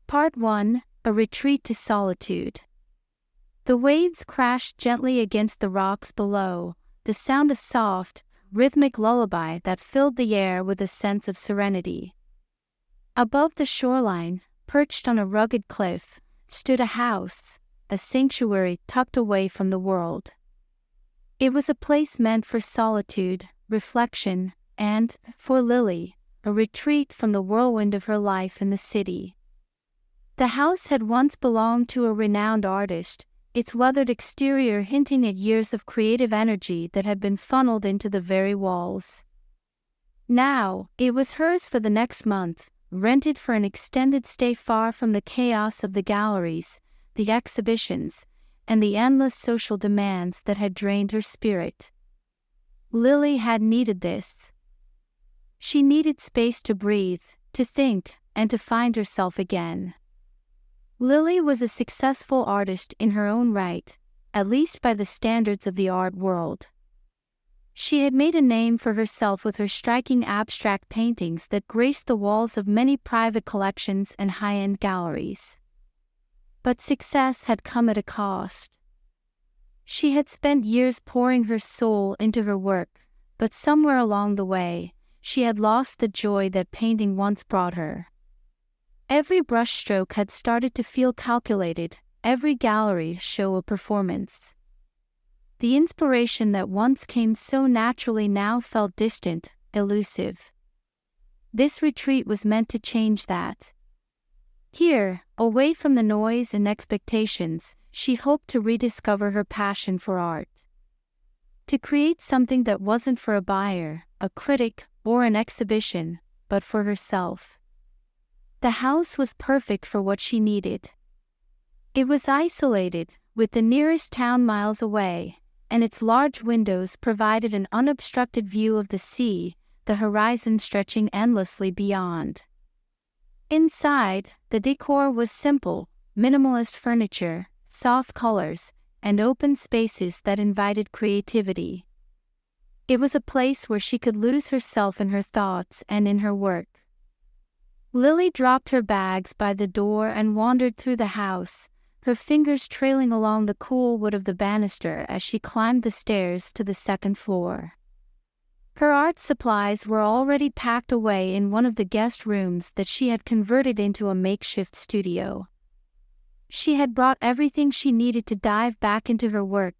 Part 1: A Retreat to Solitude. The waves crashed gently against the rocks below, the sound a soft, rhythmic lullaby that filled the air with a sense of serenity. Above the shoreline, perched on a rugged cliff, stood a house, a sanctuary tucked away from the world. It was a place meant for solitude, reflection, and, for Lily, a retreat from the whirlwind of her life in the city. The house had once belonged to a renowned artist, its weathered exterior hinting at years of creative energy that had been funneled into the very walls. Now, it was hers for the next month, rented for an extended stay far from the chaos of the galleries, the exhibitions, and the endless social demands that had drained her spirit. Lily had needed this. She needed space to breathe, to think, and to find herself again. Lily was a successful artist in her own right, at least by the standards of the art world. She had made a name for herself with her striking abstract paintings that graced the walls of many private collections and high-end galleries. But success had come at a cost. She had spent years pouring her soul into her work, but somewhere along the way, she had lost the joy that painting once brought her. Every brushstroke had started to feel calculated, every gallery show a performance. The inspiration that once came so naturally now felt distant, elusive. This retreat was meant to change that. Here, away from the noise and expectations, she hoped to rediscover her passion for art. To create something that wasn't for a buyer, a critic, or an exhibition, but for herself. The house was perfect for what she needed. It was isolated, with the nearest town miles away, and its large windows provided an unobstructed view of the sea, the horizon stretching endlessly beyond. Inside, the decor was simple, minimalist furniture, soft colors, and open spaces that invited creativity. It was a place where she could lose herself in her thoughts and in her work. Lily dropped her bags by the door and wandered through the house, her fingers trailing along the cool wood of the banister as she climbed the stairs to the second floor. Her art supplies were already packed away in one of the guest rooms that she had converted into a makeshift studio. She had brought everything she needed to dive back into her work,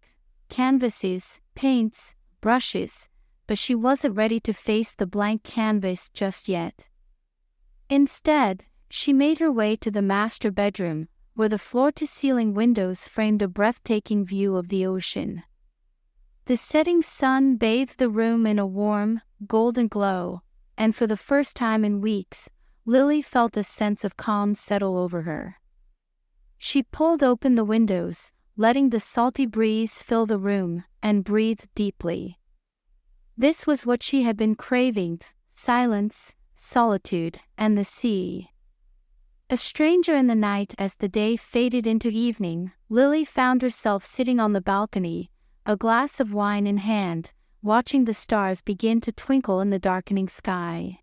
canvases, paints, brushes, but she wasn't ready to face the blank canvas just yet. Instead, she made her way to the master bedroom, where the floor-to-ceiling windows framed a breathtaking view of the ocean. The setting sun bathed the room in a warm, golden glow, and for the first time in weeks, Lily felt a sense of calm settle over her. She pulled open the windows, letting the salty breeze fill the room, and breathed deeply. This was what she had been craving: silence, solitude, and the sea. A stranger in the night. As the day faded into evening, Lily found herself sitting on the balcony, a glass of wine in hand, watching the stars begin to twinkle in the darkening sky.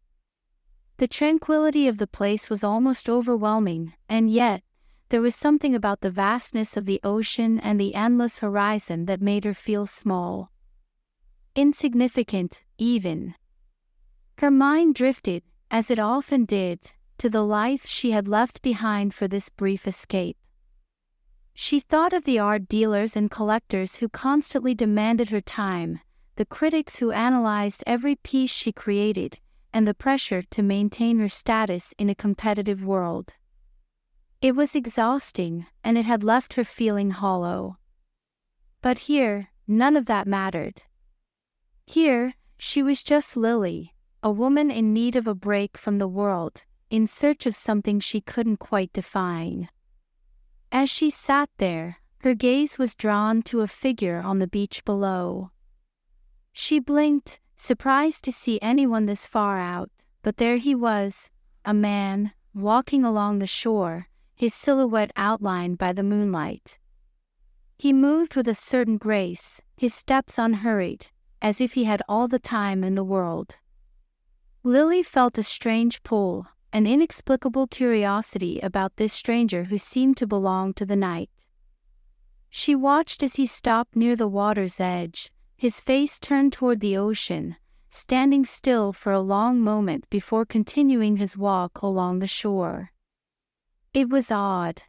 The tranquility of the place was almost overwhelming, and yet, there was something about the vastness of the ocean and the endless horizon that made her feel small. Insignificant, even. Her mind drifted, as it often did, to the life she had left behind for this brief escape. She thought of the art dealers and collectors who constantly demanded her time, the critics who analyzed every piece she created, and the pressure to maintain her status in a competitive world. It was exhausting, and it had left her feeling hollow. But here, none of that mattered. Here, she was just Lily, a woman in need of a break from the world, in search of something she couldn't quite define. As she sat there, her gaze was drawn to a figure on the beach below. She blinked, surprised to see anyone this far out, but there he was, a man, walking along the shore, his silhouette outlined by the moonlight. He moved with a certain grace, his steps unhurried, as if he had all the time in the world. Lily felt a strange pull, an inexplicable curiosity about this stranger who seemed to belong to the night. She watched as he stopped near the water's edge, his face turned toward the ocean, standing still for a long moment before continuing his walk along the shore. It was odd.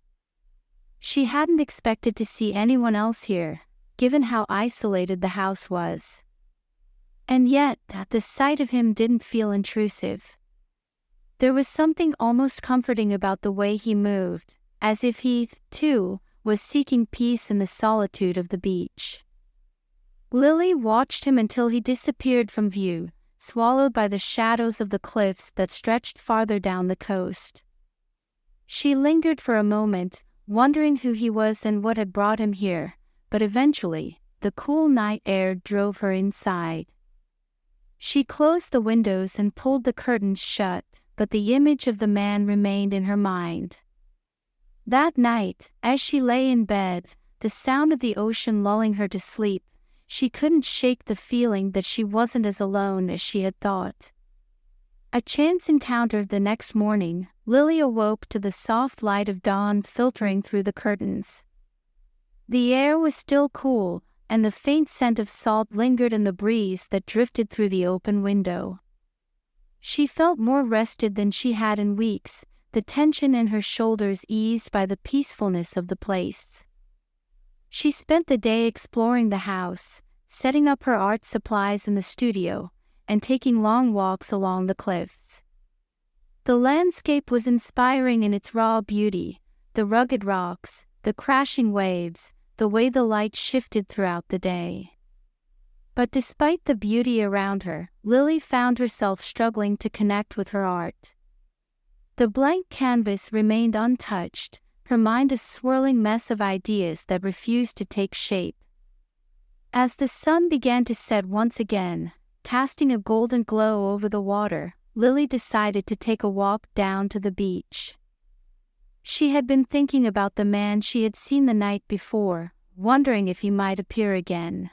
She hadn't expected to see anyone else here, given how isolated the house was. And yet, the sight of him didn't feel intrusive. There was something almost comforting about the way he moved, as if he, too, was seeking peace in the solitude of the beach. Lily watched him until he disappeared from view, swallowed by the shadows of the cliffs that stretched farther down the coast. She lingered for a moment, wondering who he was and what had brought him here, but eventually, the cool night air drove her inside. She closed the windows and pulled the curtains shut, but the image of the man remained in her mind. That night, as she lay in bed, the sound of the ocean lulling her to sleep, she couldn't shake the feeling that she wasn't as alone as she had thought. A chance encounter the next morning, Lily awoke to the soft light of dawn filtering through the curtains. The air was still cool, and the faint scent of salt lingered in the breeze that drifted through the open window. She felt more rested than she had in weeks, the tension in her shoulders eased by the peacefulness of the place. She spent the day exploring the house, setting up her art supplies in the studio, and taking long walks along the cliffs. The landscape was inspiring in its raw beauty, the rugged rocks, the crashing waves, the way the light shifted throughout the day. But despite the beauty around her, Lily found herself struggling to connect with her art. The blank canvas remained untouched, her mind a swirling mess of ideas that refused to take shape. As the sun began to set once again, casting a golden glow over the water, Lily decided to take a walk down to the beach. She had been thinking about the man she had seen the night before, wondering if he might appear again.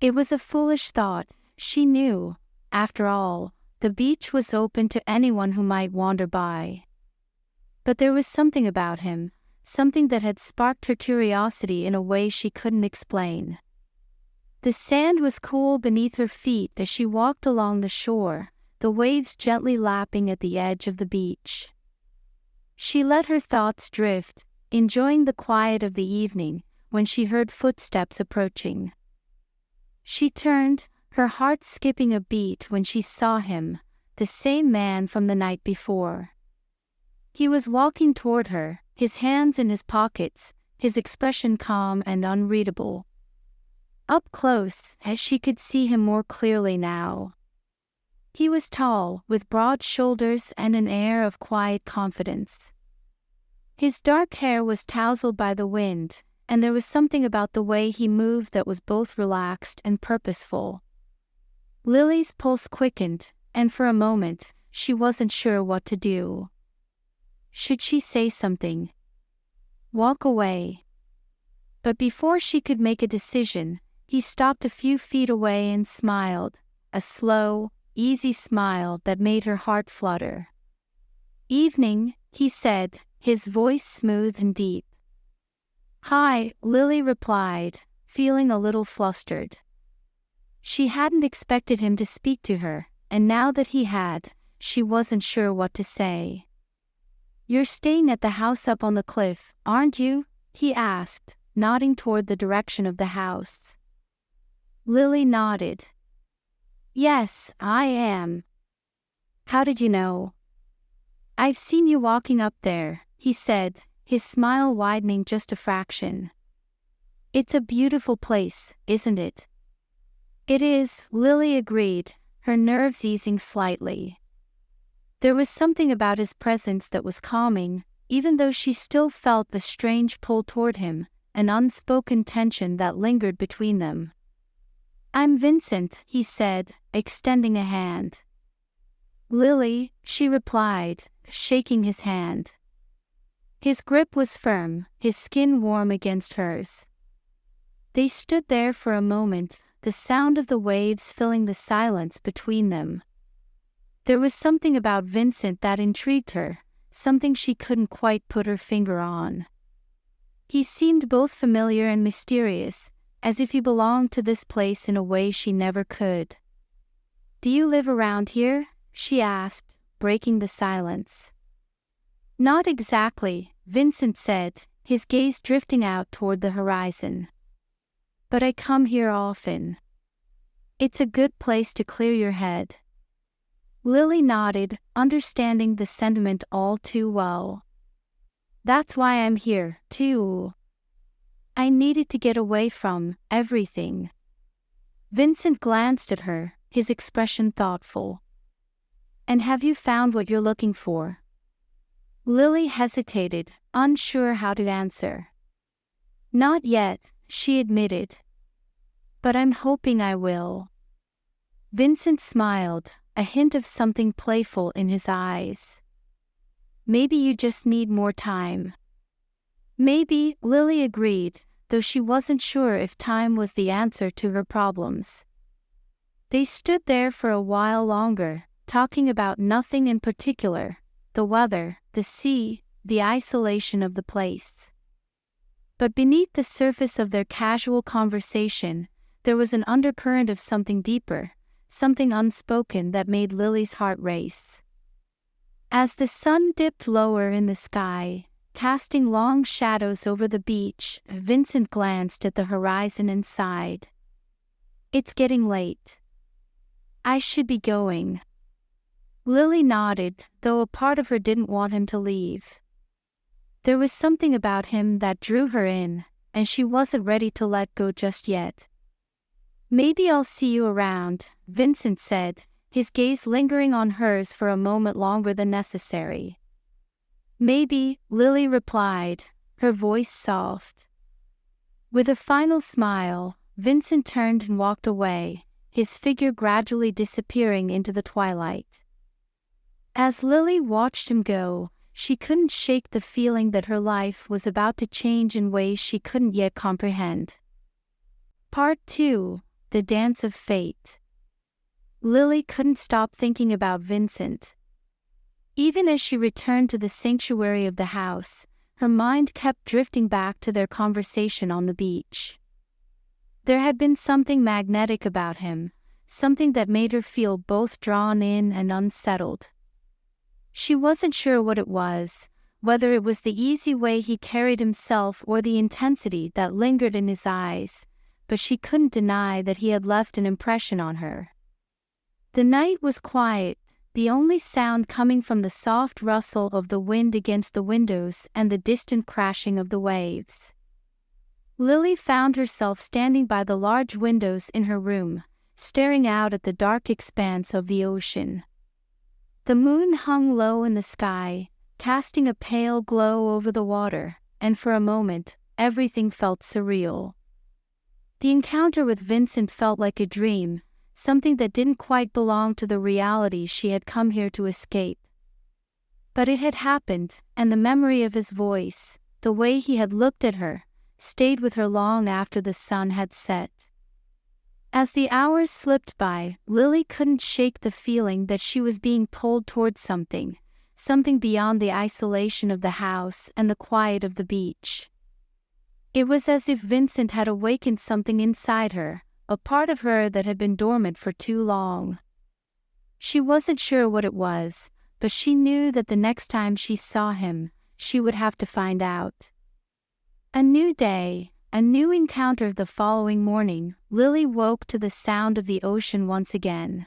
It was a foolish thought, she knew. After all, the beach was open to anyone who might wander by. But there was something about him, something that had sparked her curiosity in a way she couldn't explain. The sand was cool beneath her feet as she walked along the shore, the waves gently lapping at the edge of the beach. She let her thoughts drift, enjoying the quiet of the evening, when she heard footsteps approaching. She turned, her heart skipping a beat when she saw him, the same man from the night before. He was walking toward her, his hands in his pockets, his expression calm and unreadable. Up close, as she could see him more clearly now. He was tall, with broad shoulders and an air of quiet confidence. His dark hair was tousled by the wind, and there was something about the way he moved that was both relaxed and purposeful. Lily's pulse quickened, and for a moment, she wasn't sure what to do. Should she say something? Walk away? But before she could make a decision, he stopped a few feet away and smiled, a slow, easy smile that made her heart flutter. "Evening," he said, his voice smooth and deep. "Hi," Lily replied, feeling a little flustered. She hadn't expected him to speak to her, and now that he had, she wasn't sure what to say. "You're staying at the house up on the cliff, aren't you?" he asked, nodding toward the direction of the house. Lily nodded. "Yes, I am." "How did you know?" "I've seen you walking up there," he said, his smile widening just a fraction. "It's a beautiful place, isn't it?" "It is," Lily agreed, her nerves easing slightly. There was something about his presence that was calming, even though she still felt the strange pull toward him, an unspoken tension that lingered between them. "I'm Vincent," he said, extending a hand. "Lily," she replied, shaking his hand. His grip was firm, his skin warm against hers. They stood there for a moment, the sound of the waves filling the silence between them. There was something about Vincent that intrigued her, something she couldn't quite put her finger on. He seemed both familiar and mysterious, as if he belonged to this place in a way she never could. "Do you live around here?" she asked, breaking the silence. "Not exactly," Vincent said, his gaze drifting out toward the horizon. "But I come here often. It's a good place to clear your head." Lily nodded, understanding the sentiment all too well. "That's why I'm here, too. I needed to get away from everything." Vincent glanced at her, his expression thoughtful. "And have you found what you're looking for?" Lily hesitated, unsure how to answer. "Not yet," she admitted. "But I'm hoping I will." Vincent smiled, a hint of something playful in his eyes. "Maybe you just need more time." "Maybe," Lily agreed, though she wasn't sure if time was the answer to her problems. They stood there for a while longer, talking about nothing in particular: the weather, the sea, the isolation of the place. But beneath the surface of their casual conversation, there was an undercurrent of something deeper, something unspoken that made Lily's heart race. As the sun dipped lower in the sky, casting long shadows over the beach, Vincent glanced at the horizon and sighed. "It's getting late. I should be going." Lily nodded, though a part of her didn't want him to leave. There was something about him that drew her in, and she wasn't ready to let go just yet. "Maybe I'll see you around," Vincent said, his gaze lingering on hers for a moment longer than necessary. "Maybe," Lily replied, her voice soft. With a final smile, Vincent turned and walked away, his figure gradually disappearing into the twilight. As Lily watched him go, she couldn't shake the feeling that her life was about to change in ways she couldn't yet comprehend. Part 2: The Dance of Fate. Lily couldn't stop thinking about Vincent. Even as she returned to the sanctuary of the house, her mind kept drifting back to their conversation on the beach. There had been something magnetic about him, something that made her feel both drawn in and unsettled. She wasn't sure what it was, whether it was the easy way he carried himself or the intensity that lingered in his eyes, but she couldn't deny that he had left an impression on her. The night was quiet, the only sound coming from the soft rustle of the wind against the windows and the distant crashing of the waves. Lily found herself standing by the large windows in her room, staring out at the dark expanse of the ocean. The moon hung low in the sky, casting a pale glow over the water, and for a moment, everything felt surreal. The encounter with Vincent felt like a dream, something that didn't quite belong to the reality she had come here to escape. But it had happened, and the memory of his voice, the way he had looked at her, stayed with her long after the sun had set. As the hours slipped by, Lily couldn't shake the feeling that she was being pulled towards something beyond the isolation of the house and the quiet of the beach. It was as if Vincent had awakened something inside her, a part of her that had been dormant for too long. She wasn't sure what it was, but she knew that the next time she saw him, she would have to find out. A new day, a new encounter. The following morning, Lily woke to the sound of the ocean once again.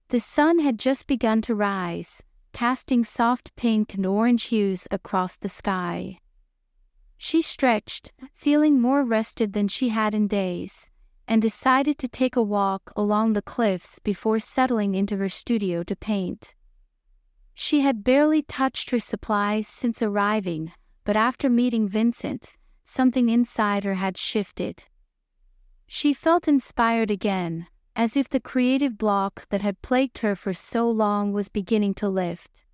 The sun had just begun to rise, casting soft pink and orange hues across the sky. She stretched, feeling more rested than she had in days, and decided to take a walk along the cliffs before settling into her studio to paint. She had barely touched her supplies since arriving, but after meeting Vincent, something inside her had shifted. She felt inspired again, as if the creative block that had plagued her for so long was beginning to lift.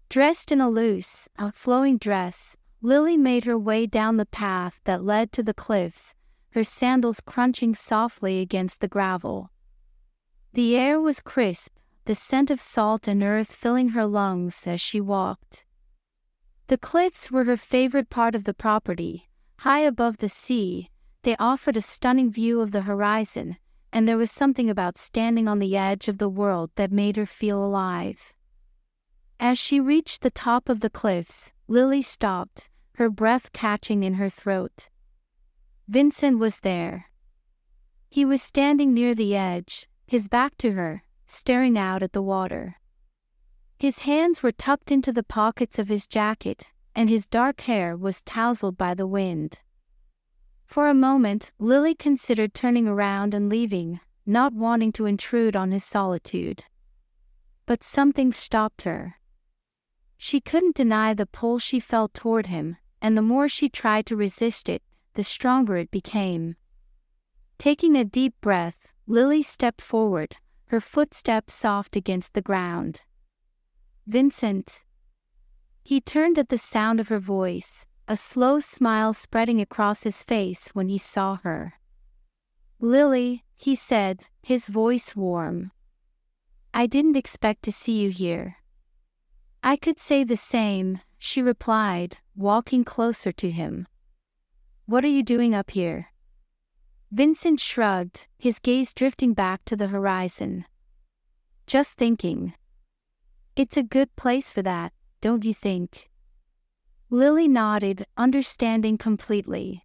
Dressed in a loose, flowing dress, Lily made her way down the path that led to the cliffs, her sandals crunching softly against the gravel. The air was crisp, the scent of salt and earth filling her lungs as she walked. The cliffs were her favorite part of the property. High above the sea, they offered a stunning view of the horizon, and there was something about standing on the edge of the world that made her feel alive. As she reached the top of the cliffs, Lily stopped, her breath catching in her throat. Vincent was there. He was standing near the edge, his back to her, staring out at the water. His hands were tucked into the pockets of his jacket, and his dark hair was tousled by the wind. For a moment, Lily considered turning around and leaving, not wanting to intrude on his solitude. But something stopped her. She couldn't deny the pull she felt toward him, and the more she tried to resist it, the stronger it became. Taking a deep breath, Lily stepped forward, her footsteps soft against the ground. "Vincent." He turned at the sound of her voice, a slow smile spreading across his face when he saw her. "Lily," he said, his voice warm. "I didn't expect to see you here." "I could say the same," she replied, walking closer to him. "What are you doing up here?" Vincent shrugged, his gaze drifting back to the horizon. "Just thinking." "It's a good place for that, don't you think?" Lily nodded, understanding completely.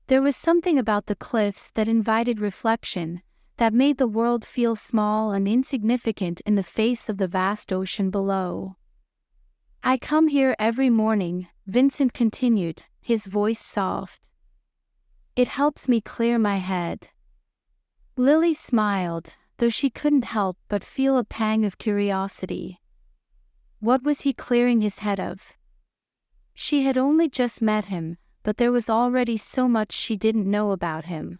There was something about the cliffs that invited reflection, that made the world feel small and insignificant in the face of the vast ocean below. "I come here every morning," Vincent continued, his voice soft. "It helps me clear my head." Lily smiled, though she couldn't help but feel a pang of curiosity. What was he clearing his head of? She had only just met him, but there was already so much she didn't know about him.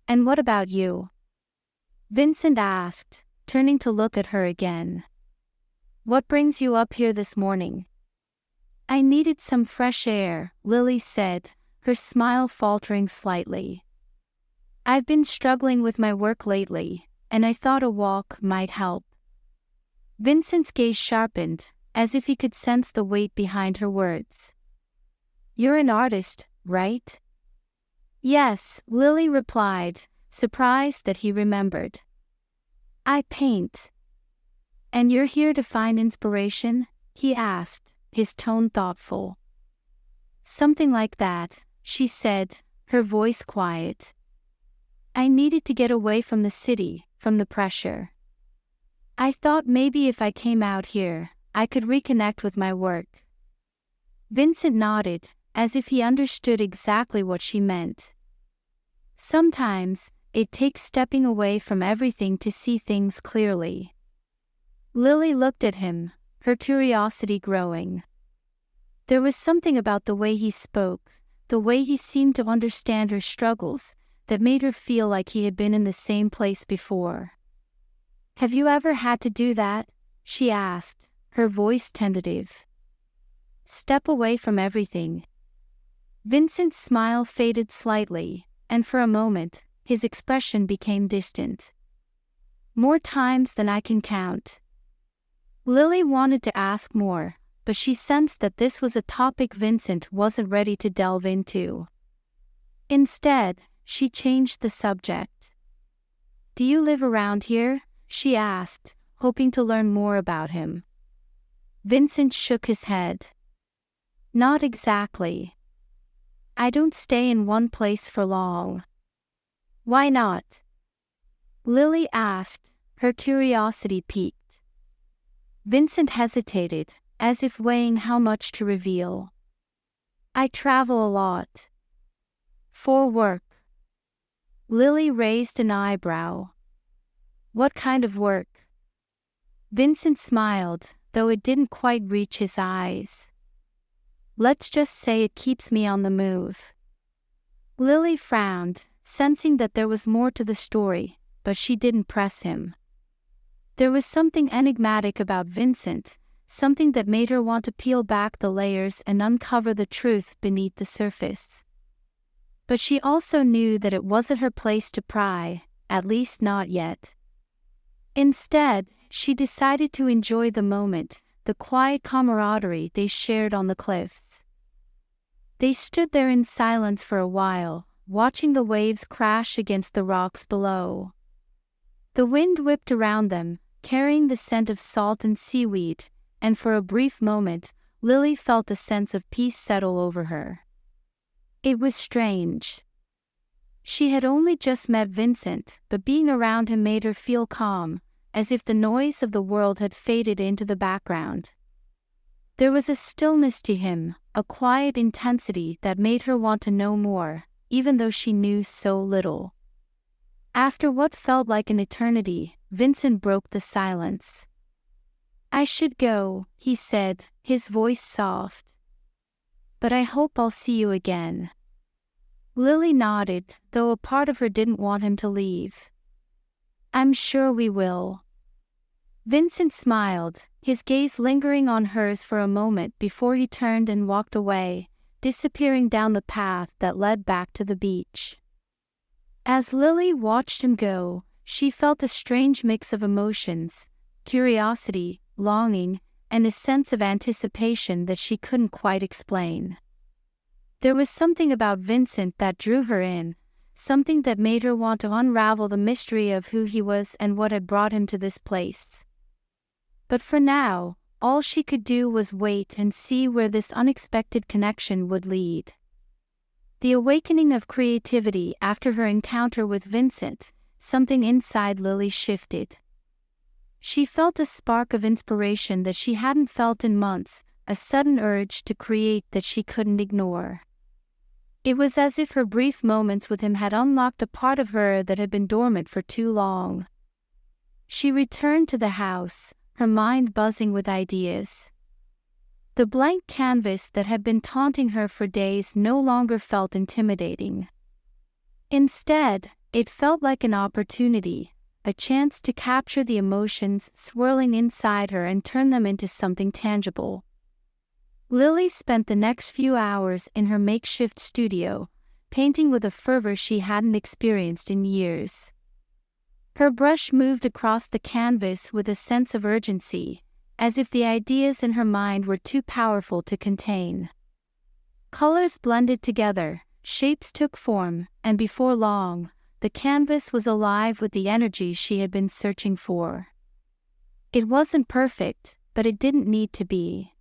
"And what about you?" Vincent asked, turning to look at her again. "What brings you up here this morning?" "I needed some fresh air," Lily said, her smile faltering slightly. "I've been struggling with my work lately, and I thought a walk might help." Vincent's gaze sharpened, as if he could sense the weight behind her words. "You're an artist, right?" "Yes," Lily replied, surprised that he remembered. "I paint." "And you're here to find inspiration?" he asked, his tone thoughtful. "Something like that," she said, her voice quiet. "I needed to get away from the city, from the pressure. I thought maybe if I came out here, I could reconnect with my work." Vincent nodded, as if he understood exactly what she meant. Sometimes, it takes stepping away from everything to see things clearly. Lily looked at him, her curiosity growing. There was something about the way he spoke, the way he seemed to understand her struggles, that made her feel like he had been in the same place before. "Have you ever had to do that?" she asked, her voice tentative. "Step away from everything." Vincent's smile faded slightly, and for a moment, his expression became distant. "More times than I can count." Lily wanted to ask more, but she sensed that this was a topic Vincent wasn't ready to delve into. Instead, she changed the subject. "Do you live around here?" she asked, hoping to learn more about him. Vincent shook his head. "Not exactly. I don't stay in one place for long." "Why not?" Lily asked, her curiosity piqued. Vincent hesitated, as if weighing how much to reveal. "I travel a lot." "For work?" Lily raised an eyebrow. "What kind of work?" Vincent smiled, though it didn't quite reach his eyes. "Let's just say it keeps me on the move." Lily frowned, sensing that there was more to the story, but she didn't press him. There was something enigmatic about Vincent, something that made her want to peel back the layers and uncover the truth beneath the surface. But she also knew that it wasn't her place to pry, at least not yet. Instead, she decided to enjoy the moment, the quiet camaraderie they shared on the cliffs. They stood there in silence for a while, watching the waves crash against the rocks below. The wind whipped around them, carrying the scent of salt and seaweed, and for a brief moment, Lily felt a sense of peace settle over her. It was strange. She had only just met Vincent, but being around him made her feel calm, as if the noise of the world had faded into the background. There was a stillness to him, a quiet intensity that made her want to know more, even though she knew so little. After what felt like an eternity, Vincent broke the silence. "I should go," he said, his voice soft. "But I hope I'll see you again." Lily nodded, though a part of her didn't want him to leave. "I'm sure we will." Vincent smiled, his gaze lingering on hers for a moment before he turned and walked away, disappearing down the path that led back to the beach. As Lily watched him go, she felt a strange mix of emotions, curiosity, longing, and a sense of anticipation that she couldn't quite explain. There was something about Vincent that drew her in, something that made her want to unravel the mystery of who he was and what had brought him to this place. But for now, all she could do was wait and see where this unexpected connection would lead. The awakening of creativity after her encounter with Vincent, something inside Lily shifted. She felt a spark of inspiration that she hadn't felt in months, a sudden urge to create that she couldn't ignore. It was as if her brief moments with him had unlocked a part of her that had been dormant for too long. She returned to the house, her mind buzzing with ideas. The blank canvas that had been taunting her for days no longer felt intimidating. Instead, it felt like an opportunity, a chance to capture the emotions swirling inside her and turn them into something tangible. Lily spent the next few hours in her makeshift studio, painting with a fervor she hadn't experienced in years. Her brush moved across the canvas with a sense of urgency, as if the ideas in her mind were too powerful to contain. Colors blended together, shapes took form, and before long, the canvas was alive with the energy she had been searching for. It wasn't perfect, but it didn't need to be.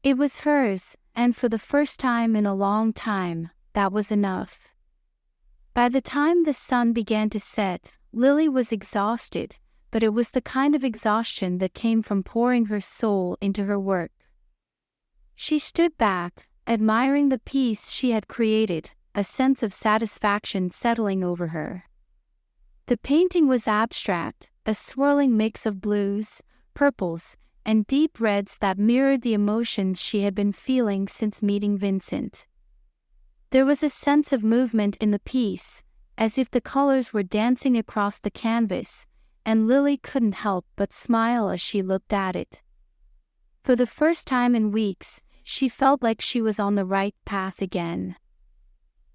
It was hers, and for the first time in a long time, that was enough. By the time the sun began to set, Lily was exhausted, but it was the kind of exhaustion that came from pouring her soul into her work. She stood back, admiring the piece she had created, a sense of satisfaction settling over her. The painting was abstract, a swirling mix of blues, purples, and deep reds that mirrored the emotions she had been feeling since meeting Vincent. There was a sense of movement in the piece, as if the colors were dancing across the canvas, and Lily couldn't help but smile as she looked at it. For the first time in weeks, she felt like she was on the right path again.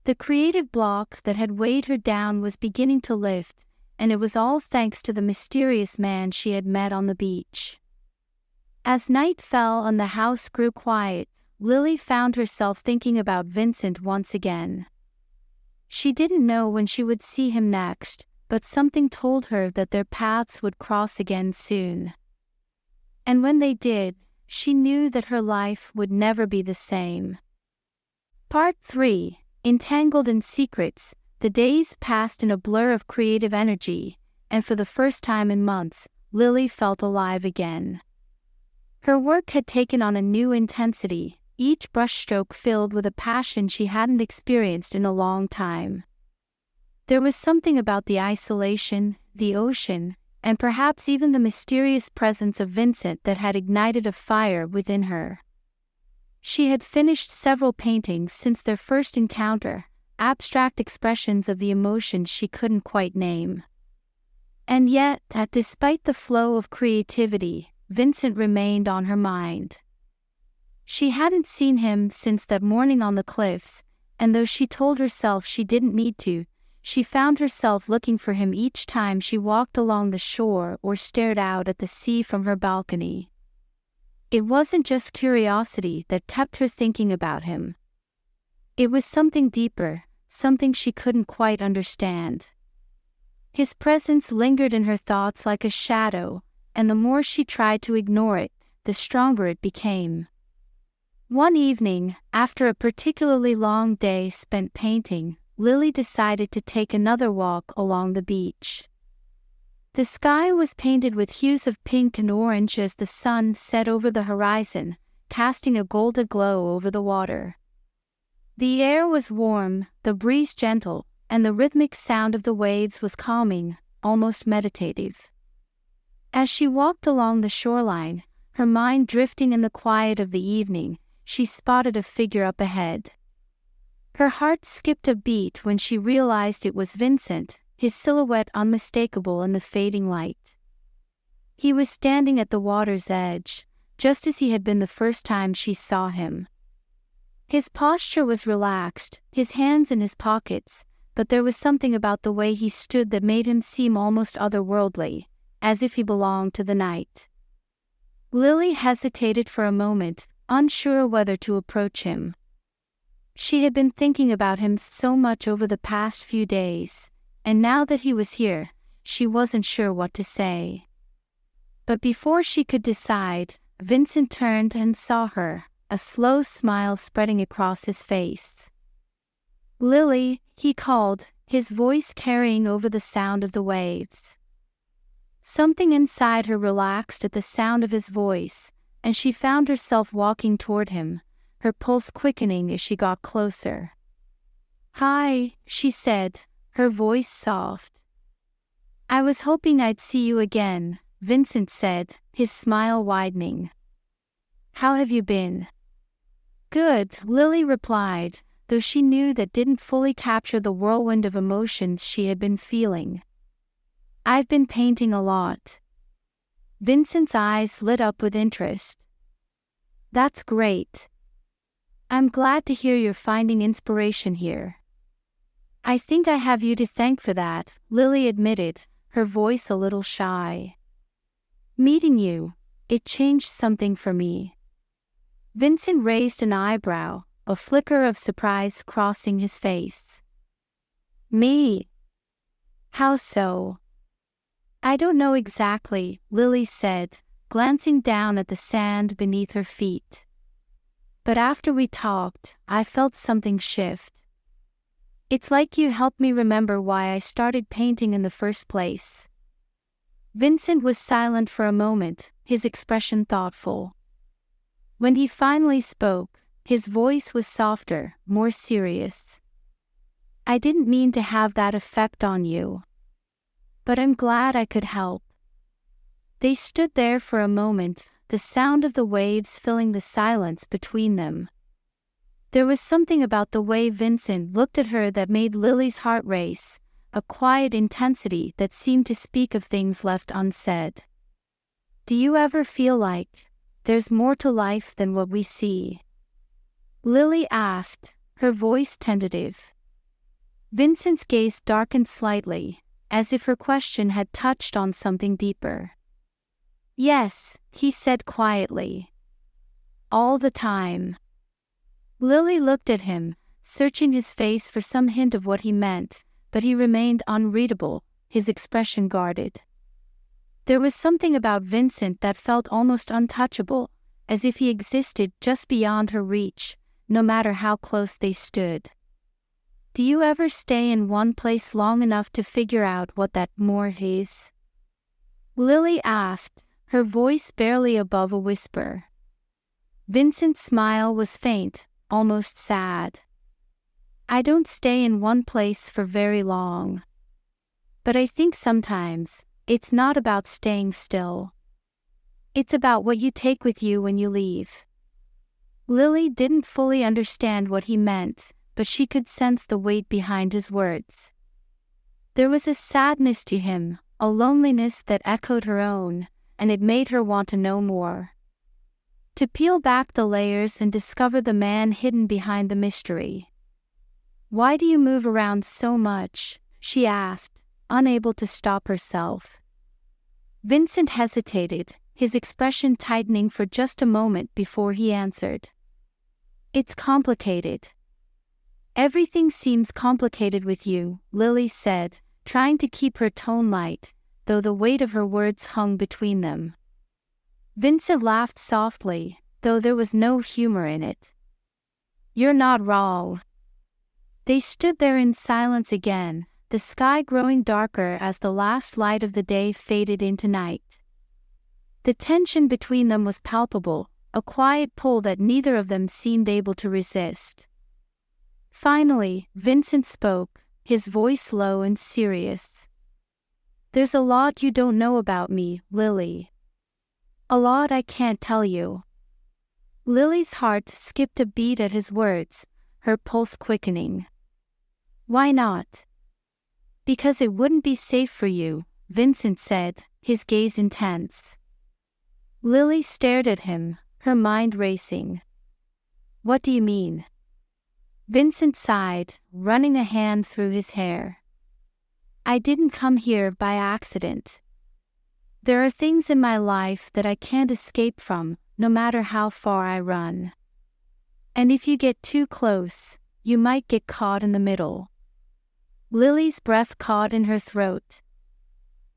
The creative block that had weighed her down was beginning to lift, and it was all thanks to the mysterious man she had met on the beach. As night fell and the house grew quiet, Lily found herself thinking about Vincent once again. She didn't know when she would see him next, but something told her that their paths would cross again soon. And when they did, she knew that her life would never be the same. Part 3. Entangled in secrets. The days passed in a blur of creative energy, and for the first time in months, Lily felt alive again. Her work had taken on a new intensity, each brushstroke filled with a passion she hadn't experienced in a long time. There was something about the isolation, the ocean, and perhaps even the mysterious presence of Vincent that had ignited a fire within her. She had finished several paintings since their first encounter, abstract expressions of the emotions she couldn't quite name. And yet, despite the flow of creativity, Vincent remained on her mind. She hadn't seen him since that morning on the cliffs, and though she told herself she didn't need to, she found herself looking for him each time she walked along the shore or stared out at the sea from her balcony. It wasn't just curiosity that kept her thinking about him. It was something deeper, something she couldn't quite understand. His presence lingered in her thoughts like a shadow, and the more she tried to ignore it, the stronger it became. One evening, after a particularly long day spent painting, Lily decided to take another walk along the beach. The sky was painted with hues of pink and orange as the sun set over the horizon, casting a golden glow over the water. The air was warm, the breeze gentle, and the rhythmic sound of the waves was calming, almost meditative. As she walked along the shoreline, her mind drifting in the quiet of the evening, she spotted a figure up ahead. Her heart skipped a beat when she realized it was Vincent, his silhouette unmistakable in the fading light. He was standing at the water's edge, just as he had been the first time she saw him. His posture was relaxed, his hands in his pockets, but there was something about the way he stood that made him seem almost otherworldly, as if he belonged to the night. Lily hesitated for a moment, unsure whether to approach him. She had been thinking about him so much over the past few days, and now that he was here, she wasn't sure what to say. But before she could decide, Vincent turned and saw her, a slow smile spreading across his face. "Lily," he called, his voice carrying over the sound of the waves. Something inside her relaxed at the sound of his voice, and she found herself walking toward him, her pulse quickening as she got closer. "Hi," she said, her voice soft. "I was hoping I'd see you again," Vincent said, his smile widening. "How have you been?" "Good," Lily replied, though she knew that didn't fully capture the whirlwind of emotions she had been feeling. "I've been painting a lot." Vincent's eyes lit up with interest. "That's great. I'm glad to hear you're finding inspiration here." "I think I have you to thank for that," Lily admitted, her voice a little shy. "Meeting you, it changed something for me." Vincent raised an eyebrow, a flicker of surprise crossing his face. "Me? How so?" "I don't know exactly," Lily said, glancing down at the sand beneath her feet. "But after we talked, I felt something shift. It's like you helped me remember why I started painting in the first place." Vincent was silent for a moment, his expression thoughtful. When he finally spoke, his voice was softer, more serious. "I didn't mean to have that effect on you. But I'm glad I could help." They stood there for a moment, the sound of the waves filling the silence between them. There was something about the way Vincent looked at her that made Lily's heart race, a quiet intensity that seemed to speak of things left unsaid. "Do you ever feel like there's more to life than what we see?" Lily asked, her voice tentative. Vincent's gaze darkened slightly, as if her question had touched on something deeper. "Yes," he said quietly. "All the time." Lily looked at him, searching his face for some hint of what he meant, but he remained unreadable, his expression guarded. There was something about Vincent that felt almost untouchable, as if he existed just beyond her reach, no matter how close they stood. "Do you ever stay in one place long enough to figure out what that more is?" Lily asked, her voice barely above a whisper. Vincent's smile was faint, almost sad. "I don't stay in one place for very long. But I think sometimes, it's not about staying still. It's about what you take with you when you leave." Lily didn't fully understand what he meant, but she could sense the weight behind his words. There was a sadness to him, a loneliness that echoed her own, and it made her want to know more. To peel back the layers and discover the man hidden behind the mystery. "Why do you move around so much?" she asked, unable to stop herself. Vincent hesitated, his expression tightening for just a moment before he answered. It's complicated. Everything seems complicated with you, Lily said, trying to keep her tone light, though the weight of her words hung between them. Vincent laughed softly, though there was no humor in it. You're not wrong. They stood there in silence again, the sky growing darker as the last light of the day faded into night. The tension between them was palpable, a quiet pull that neither of them seemed able to resist. Finally, Vincent spoke, his voice low and serious. There's a lot you don't know about me, Lily. A lot I can't tell you. Lily's heart skipped a beat at his words, her pulse quickening. Why not? Because it wouldn't be safe for you, Vincent said, his gaze intense. Lily stared at him, her mind racing. What do you mean? Vincent sighed, running a hand through his hair. I didn't come here by accident. There are things in my life that I can't escape from, no matter how far I run. And if you get too close, you might get caught in the middle. Lily's breath caught in her throat.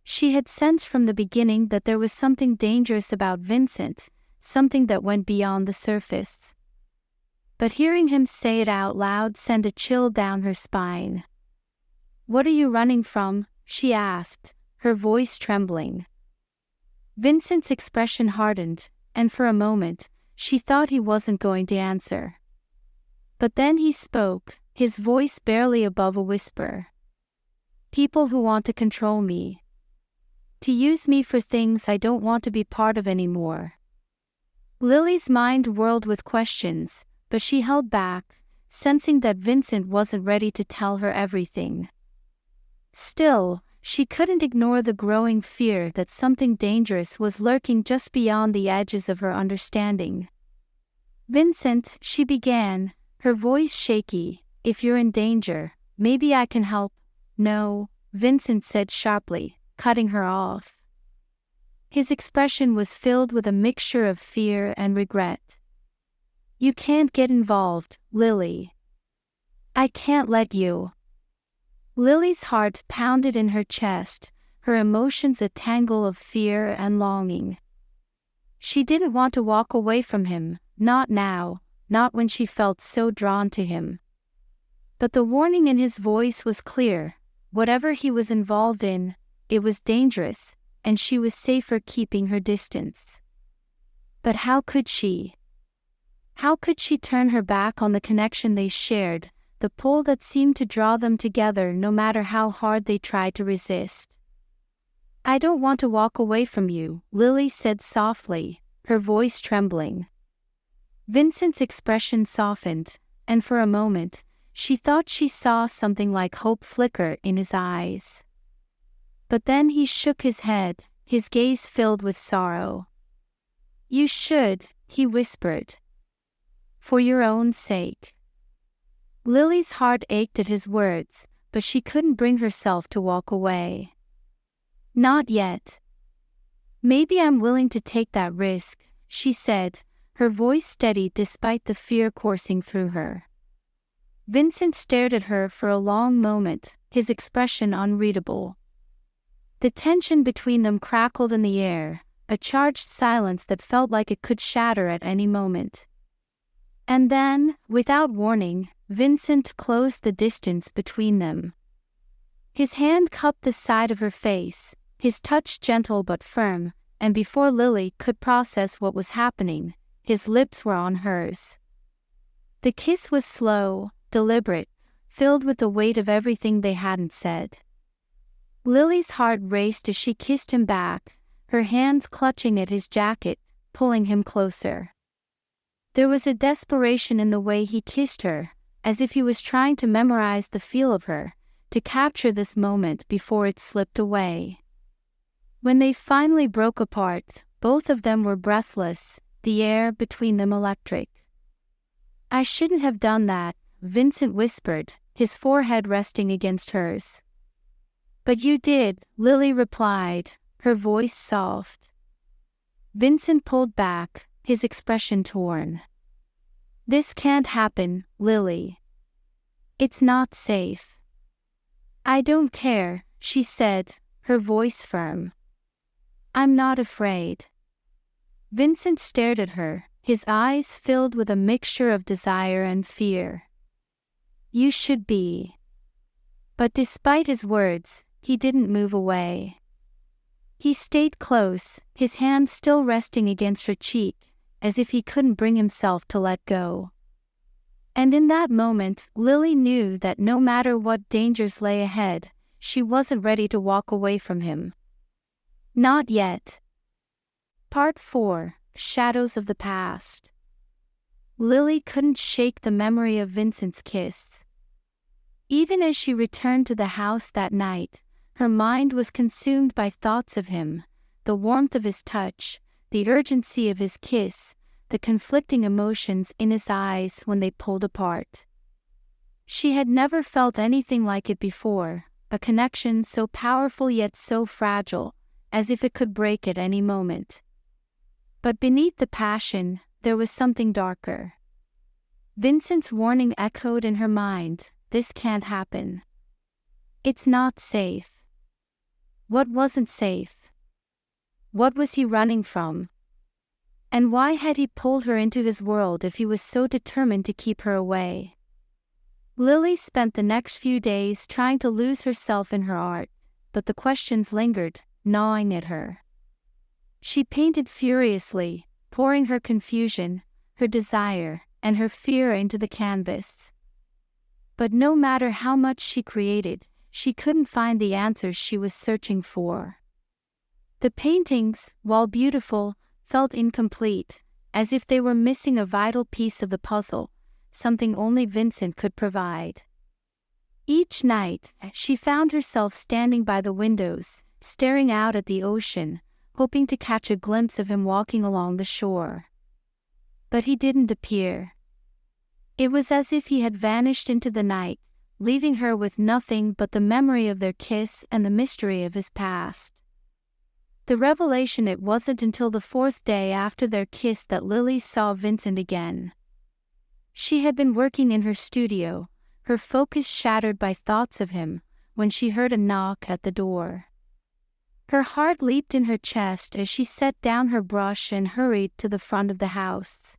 She had sensed from the beginning that there was something dangerous about Vincent, something that went beyond the surface. But hearing him say it out loud sent a chill down her spine. What are you running from? She asked, her voice trembling. Vincent's expression hardened, and for a moment, she thought he wasn't going to answer. But then he spoke, his voice barely above a whisper. People who want to control me. To use me for things I don't want to be part of anymore. Lily's mind whirled with questions, but she held back, sensing that Vincent wasn't ready to tell her everything. Still, she couldn't ignore the growing fear that something dangerous was lurking just beyond the edges of her understanding. Vincent, she began, her voice shaky, if you're in danger, maybe I can help. No, Vincent said sharply, cutting her off. His expression was filled with a mixture of fear and regret. You can't get involved, Lily. I can't let you. Lily's heart pounded in her chest, her emotions a tangle of fear and longing. She didn't want to walk away from him, not now, not when she felt so drawn to him. But the warning in his voice was clear, whatever he was involved in, it was dangerous, and she was safer keeping her distance. But how could she? How could she turn her back on the connection they shared, the pull that seemed to draw them together no matter how hard they tried to resist? I don't want to walk away from you, Lily said softly, her voice trembling. Vincent's expression softened, and for a moment, she thought she saw something like hope flicker in his eyes. But then he shook his head, his gaze filled with sorrow. You should, he whispered. For your own sake. Lily's heart ached at his words, but she couldn't bring herself to walk away. Not yet. Maybe I'm willing to take that risk, she said, her voice steady despite the fear coursing through her. Vincent stared at her for a long moment, his expression unreadable. The tension between them crackled in the air, a charged silence that felt like it could shatter at any moment. And then, without warning, Vincent closed the distance between them. His hand cupped the side of her face, his touch gentle but firm, and before Lily could process what was happening, his lips were on hers. The kiss was slow, deliberate, filled with the weight of everything they hadn't said. Lily's heart raced as she kissed him back, her hands clutching at his jacket, pulling him closer. There was a desperation in the way he kissed her, as if he was trying to memorize the feel of her, to capture this moment before it slipped away. When they finally broke apart, both of them were breathless, the air between them electric. I shouldn't have done that, Vincent whispered, his forehead resting against hers. But you did, Lily replied, her voice soft. Vincent pulled back, his expression torn. This can't happen, Lily. It's not safe. I don't care, she said, her voice firm. I'm not afraid. Vincent stared at her, his eyes filled with a mixture of desire and fear. You should be. But despite his words, he didn't move away. He stayed close, his hand still resting against her cheek, as if he couldn't bring himself to let go. And in that moment, Lily knew that no matter what dangers lay ahead, she wasn't ready to walk away from him. Not yet. Part 4: Shadows of the Past. Lily couldn't shake the memory of Vincent's kiss. Even as she returned to the house that night, her mind was consumed by thoughts of him, the warmth of his touch, the urgency of his kiss, the conflicting emotions in his eyes when they pulled apart. She had never felt anything like it before, a connection so powerful yet so fragile, as if it could break at any moment. But beneath the passion, there was something darker. Vincent's warning echoed in her mind, this can't happen. It's not safe. What wasn't safe? What was he running from? And why had he pulled her into his world if he was so determined to keep her away? Lily spent the next few days trying to lose herself in her art, but the questions lingered, gnawing at her. She painted furiously, pouring her confusion, her desire, and her fear into the canvas. But no matter how much she created, she couldn't find the answers she was searching for. The paintings, while beautiful, felt incomplete, as if they were missing a vital piece of the puzzle, something only Vincent could provide. Each night, she found herself standing by the windows, staring out at the ocean, hoping to catch a glimpse of him walking along the shore. But he didn't appear. It was as if he had vanished into the night, leaving her with nothing but the memory of their kiss and the mystery of his past. The revelation: it wasn't until the 4th day after their kiss that Lily saw Vincent again. She had been working in her studio, her focus shattered by thoughts of him, when she heard a knock at the door. Her heart leaped in her chest as she set down her brush and hurried to the front of the house.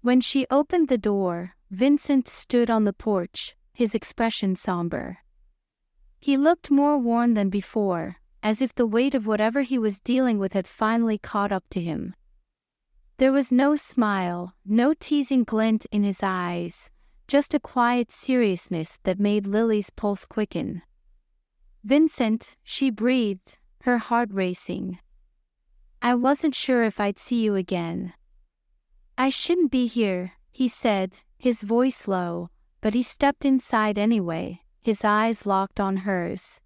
When she opened the door, Vincent stood on the porch, his expression somber. He looked more worn than before, as if the weight of whatever he was dealing with had finally caught up to him. There was no smile, no teasing glint in his eyes, just a quiet seriousness that made Lily's pulse quicken. "Vincent," she breathed, her heart racing. "I wasn't sure if I'd see you again." "I shouldn't be here," he said, his voice low, but he stepped inside anyway, his eyes locked on hers.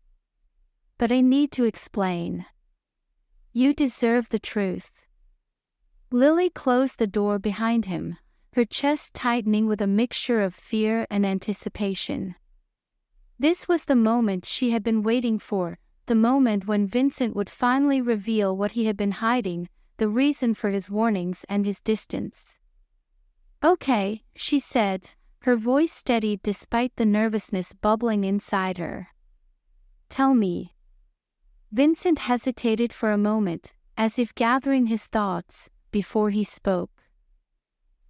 "But I need to explain. You deserve the truth." Lily closed the door behind him, her chest tightening with a mixture of fear and anticipation. This was the moment she had been waiting for, the moment when Vincent would finally reveal what he had been hiding, the reason for his warnings and his distance. "Okay," she said, her voice steadied despite the nervousness bubbling inside her. "Tell me." Vincent hesitated for a moment, as if gathering his thoughts, before he spoke.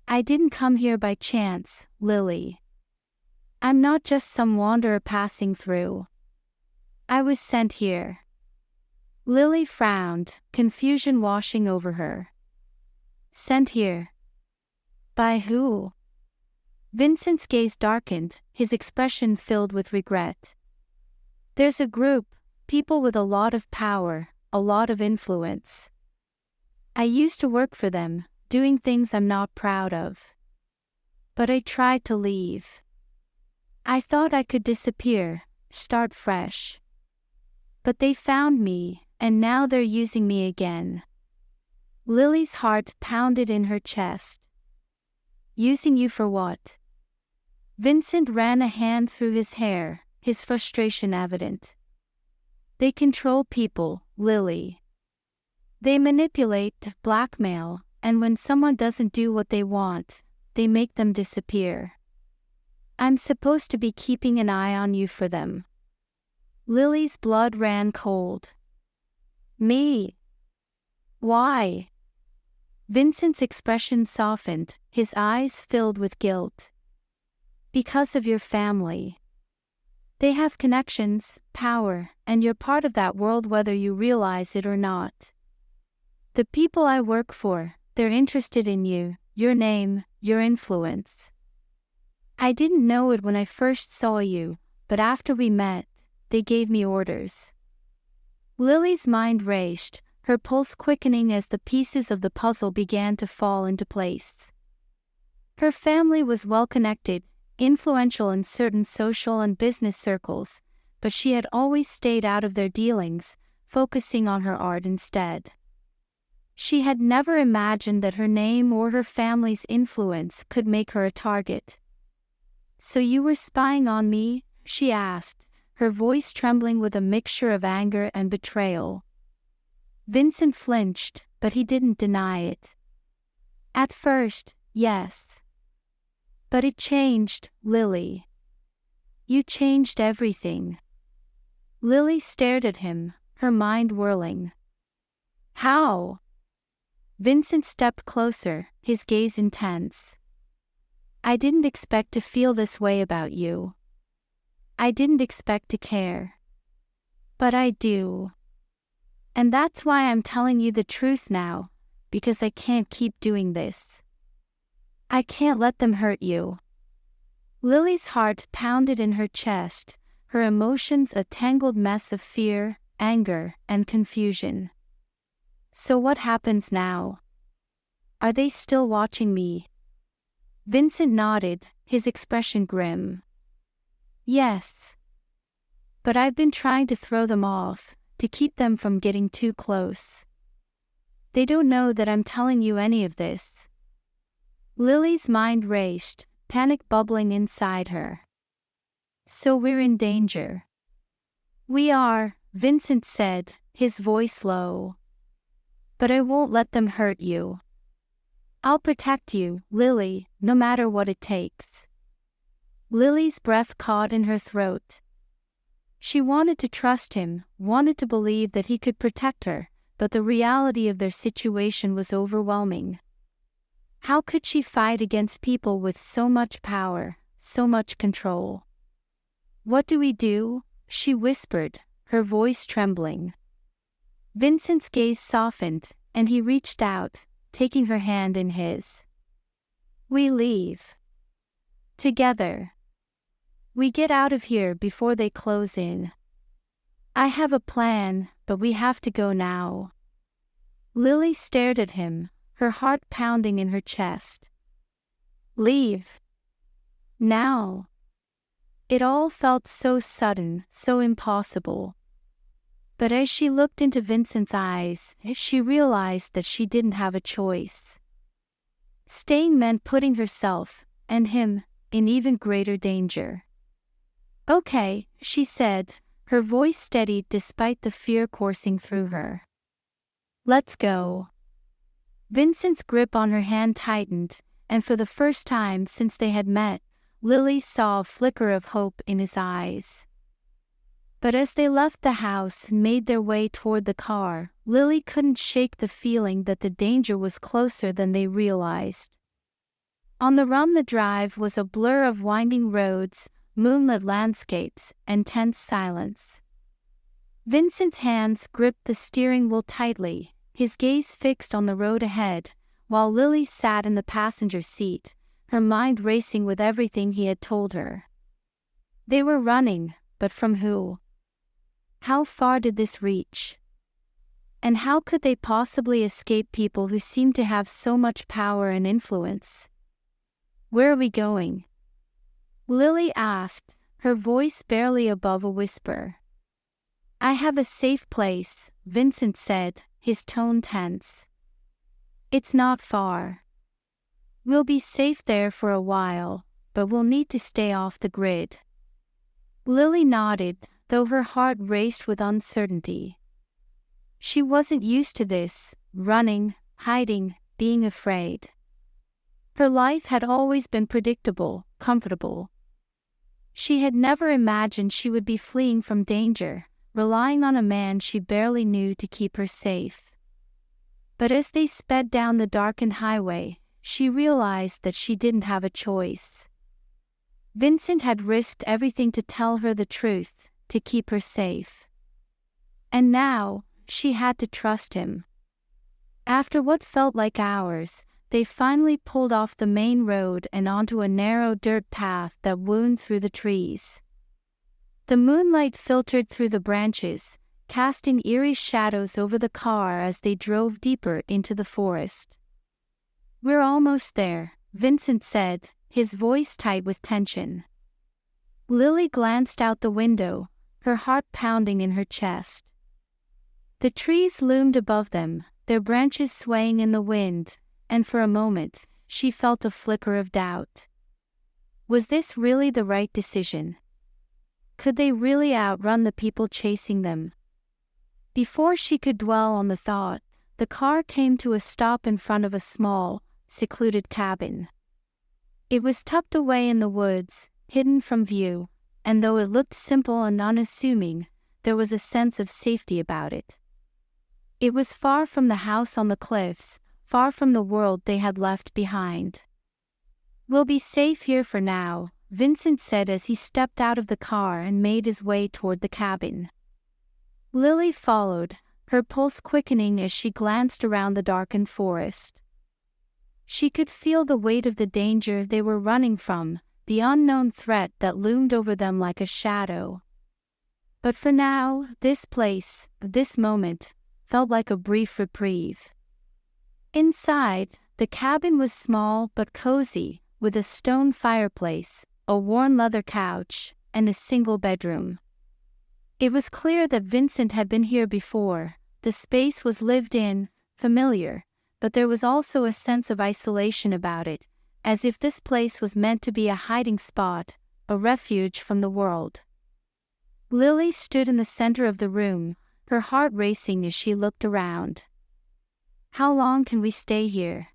"I didn't come here by chance, Lily. I'm not just some wanderer passing through. I was sent here." Lily frowned, confusion washing over her. "Sent here? By who?" Vincent's gaze darkened, his expression filled with regret. "There's a group, people with a lot of power, a lot of influence. I used to work for them, doing things I'm not proud of. But I tried to leave. I thought I could disappear, start fresh. But they found me, and now they're using me again." Lily's heart pounded in her chest. "Using you for what?" Vincent ran a hand through his hair, his frustration evident. They control people, Lily. They manipulate, blackmail, and when someone doesn't do what they want, they make them disappear. I'm supposed to be keeping an eye on you for them. Lily's blood ran cold. Me? Why? Vincent's expression softened, his eyes filled with guilt. Because of your family. They have connections, power, and you're part of that world whether you realize it or not. The people I work for, they're interested in you, your name, your influence. I didn't know it when I first saw you, but after we met, they gave me orders. Lily's mind raced, her pulse quickening as the pieces of the puzzle began to fall into place. Her family was well-connected, influential in certain social and business circles, but she had always stayed out of their dealings, focusing on her art instead. She had never imagined that her name or her family's influence could make her a target. "So you were spying on me?" she asked, her voice trembling with a mixture of anger and betrayal. Vincent flinched, but he didn't deny it. At first, yes. But it changed, Lily. You changed everything. Lily stared at him, her mind whirling. How? Vincent stepped closer, his gaze intense. I didn't expect to feel this way about you. I didn't expect to care. But I do. And that's why I'm telling you the truth now, because I can't keep doing this. I can't let them hurt you. Lily's heart pounded in her chest, her emotions a tangled mess of fear, anger, and confusion. So what happens now? Are they still watching me? Vincent nodded, his expression grim. Yes. But I've been trying to throw them off, to keep them from getting too close. They don't know that I'm telling you any of this. Lily's mind raced, panic bubbling inside her. So we're in danger. We are, Vincent said, his voice low. But I won't let them hurt you. I'll protect you, Lily, no matter what it takes. Lily's breath caught in her throat. She wanted to trust him, wanted to believe that he could protect her, but the reality of their situation was overwhelming. How could she fight against people with so much power, so much control? What do we do? She whispered, her voice trembling. Vincent's gaze softened, and he reached out, taking her hand in his. We leave. Together. We get out of here before they close in. I have a plan, but we have to go now. Lily stared at him, her heart pounding in her chest. Leave. Now. It all felt so sudden, so impossible. But as she looked into Vincent's eyes, she realized that she didn't have a choice. Staying meant putting herself, and him, in even greater danger. Okay, she said, her voice steadied despite the fear coursing through her. Let's go. Vincent's grip on her hand tightened, and for the first time since they had met, Lily saw a flicker of hope in his eyes. But as they left the house and made their way toward the car, Lily couldn't shake the feeling that the danger was closer than they realized. On the drive was a blur of winding roads, moonlit landscapes, and tense silence. Vincent's hands gripped the steering wheel tightly, his gaze fixed on the road ahead, while Lily sat in the passenger seat, her mind racing with everything he had told her. They were running, but from who? How far did this reach? And how could they possibly escape people who seemed to have so much power and influence? Where are we going? Lily asked, her voice barely above a whisper. I have a safe place, Vincent said, his tone tense. It's not far. We'll be safe there for a while, but we'll need to stay off the grid. Lily nodded, though her heart raced with uncertainty. She wasn't used to this, running, hiding, being afraid. Her life had always been predictable, comfortable. She had never imagined she would be fleeing from danger, relying on a man she barely knew to keep her safe. But as they sped down the darkened highway, she realized that she didn't have a choice. Vincent had risked everything to tell her the truth, to keep her safe. And now, she had to trust him. After what felt like hours, they finally pulled off the main road and onto a narrow dirt path that wound through the trees. The moonlight filtered through the branches, casting eerie shadows over the car as they drove deeper into the forest. "We're almost there," Vincent said, his voice tight with tension. Lily glanced out the window, her heart pounding in her chest. The trees loomed above them, their branches swaying in the wind, and for a moment, she felt a flicker of doubt. Was this really the right decision? Could they really outrun the people chasing them? Before she could dwell on the thought, the car came to a stop in front of a small, secluded cabin. It was tucked away in the woods, hidden from view, and though it looked simple and unassuming, there was a sense of safety about it. It was far from the house on the cliffs, far from the world they had left behind. "We'll be safe here for now," Vincent said as he stepped out of the car and made his way toward the cabin. Lily followed, her pulse quickening as she glanced around the darkened forest. She could feel the weight of the danger they were running from, the unknown threat that loomed over them like a shadow. But for now, this place, this moment, felt like a brief reprieve. Inside, the cabin was small but cozy, with a stone fireplace, a worn leather couch, and a single bedroom. It was clear that Vincent had been here before. The space was lived in, familiar, but there was also a sense of isolation about it, as if this place was meant to be a hiding spot, a refuge from the world. Lily stood in the center of the room, her heart racing as she looked around. "How long can we stay here?"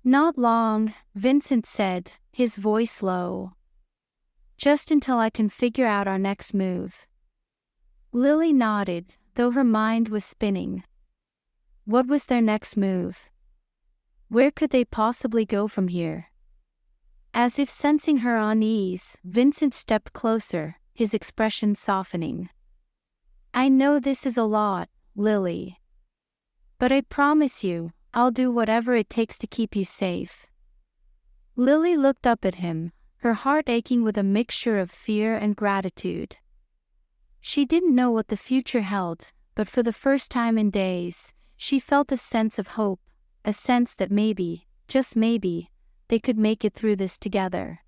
"Not long," Vincent said, his voice low. "Just until I can figure out our next move." Lily nodded, though her mind was spinning. What was their next move? Where could they possibly go from here? As if sensing her unease, Vincent stepped closer, his expression softening. "I know this is a lot, Lily. But I promise you, I'll do whatever it takes to keep you safe." Lily looked up at him, her heart aching with a mixture of fear and gratitude. She didn't know what the future held, but for the first time in days, she felt a sense of hope, a sense that maybe, just maybe, they could make it through this together.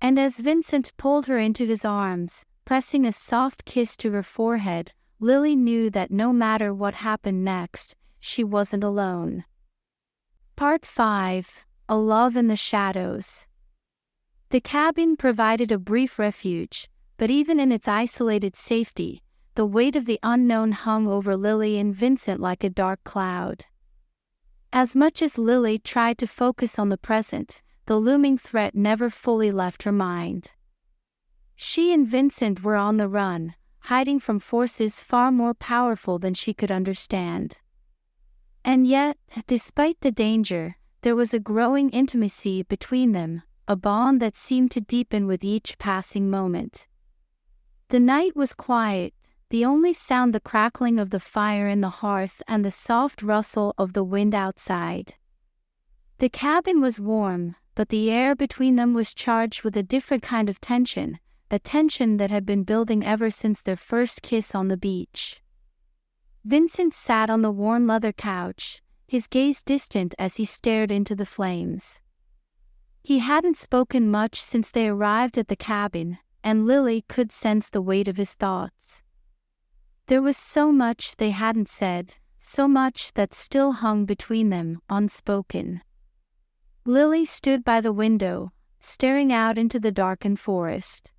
And as Vincent pulled her into his arms, pressing a soft kiss to her forehead, Lily knew that no matter what happened next, she wasn't alone. Part 5. A Love in the Shadows. The cabin provided a brief refuge, but even in its isolated safety, the weight of the unknown hung over Lily and Vincent like a dark cloud. As much as Lily tried to focus on the present, the looming threat never fully left her mind. She and Vincent were on the run, hiding from forces far more powerful than she could understand. And yet, despite the danger, there was a growing intimacy between them, a bond that seemed to deepen with each passing moment. The night was quiet, the only sound the crackling of the fire in the hearth and the soft rustle of the wind outside. The cabin was warm, but the air between them was charged with a different kind of tension, a tension that had been building ever since their first kiss on the beach. Vincent sat on the worn leather couch, his gaze distant as he stared into the flames. He hadn't spoken much since they arrived at the cabin, and Lily could sense the weight of his thoughts. There was so much they hadn't said, so much that still hung between them, unspoken. Lily stood by the window, staring out into the darkened forest.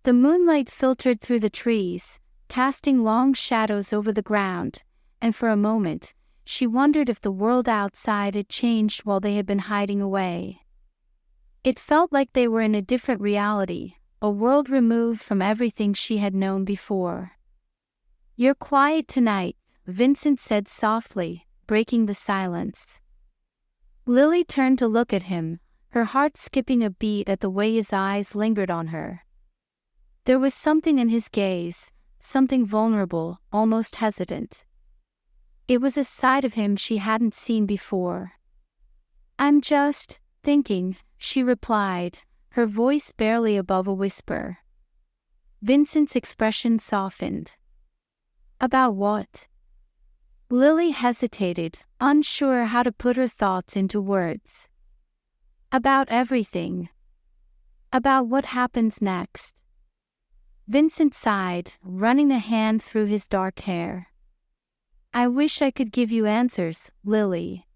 The moonlight filtered through the trees, casting long shadows over the ground, and for a moment, she wondered if the world outside had changed while they had been hiding away. It felt like they were in a different reality, a world removed from everything she had known before. "You're quiet tonight," Vincent said softly, breaking the silence. Lily turned to look at him, her heart skipping a beat at the way his eyes lingered on her. There was something in his gaze, something vulnerable, almost hesitant. It was a side of him she hadn't seen before. "I'm just thinking," she replied, her voice barely above a whisper. Vincent's expression softened. "About what?" Lily hesitated, unsure how to put her thoughts into words. "About everything. About what happens next." Vincent sighed, running a hand through his dark hair. "I wish I could give you answers, Lily.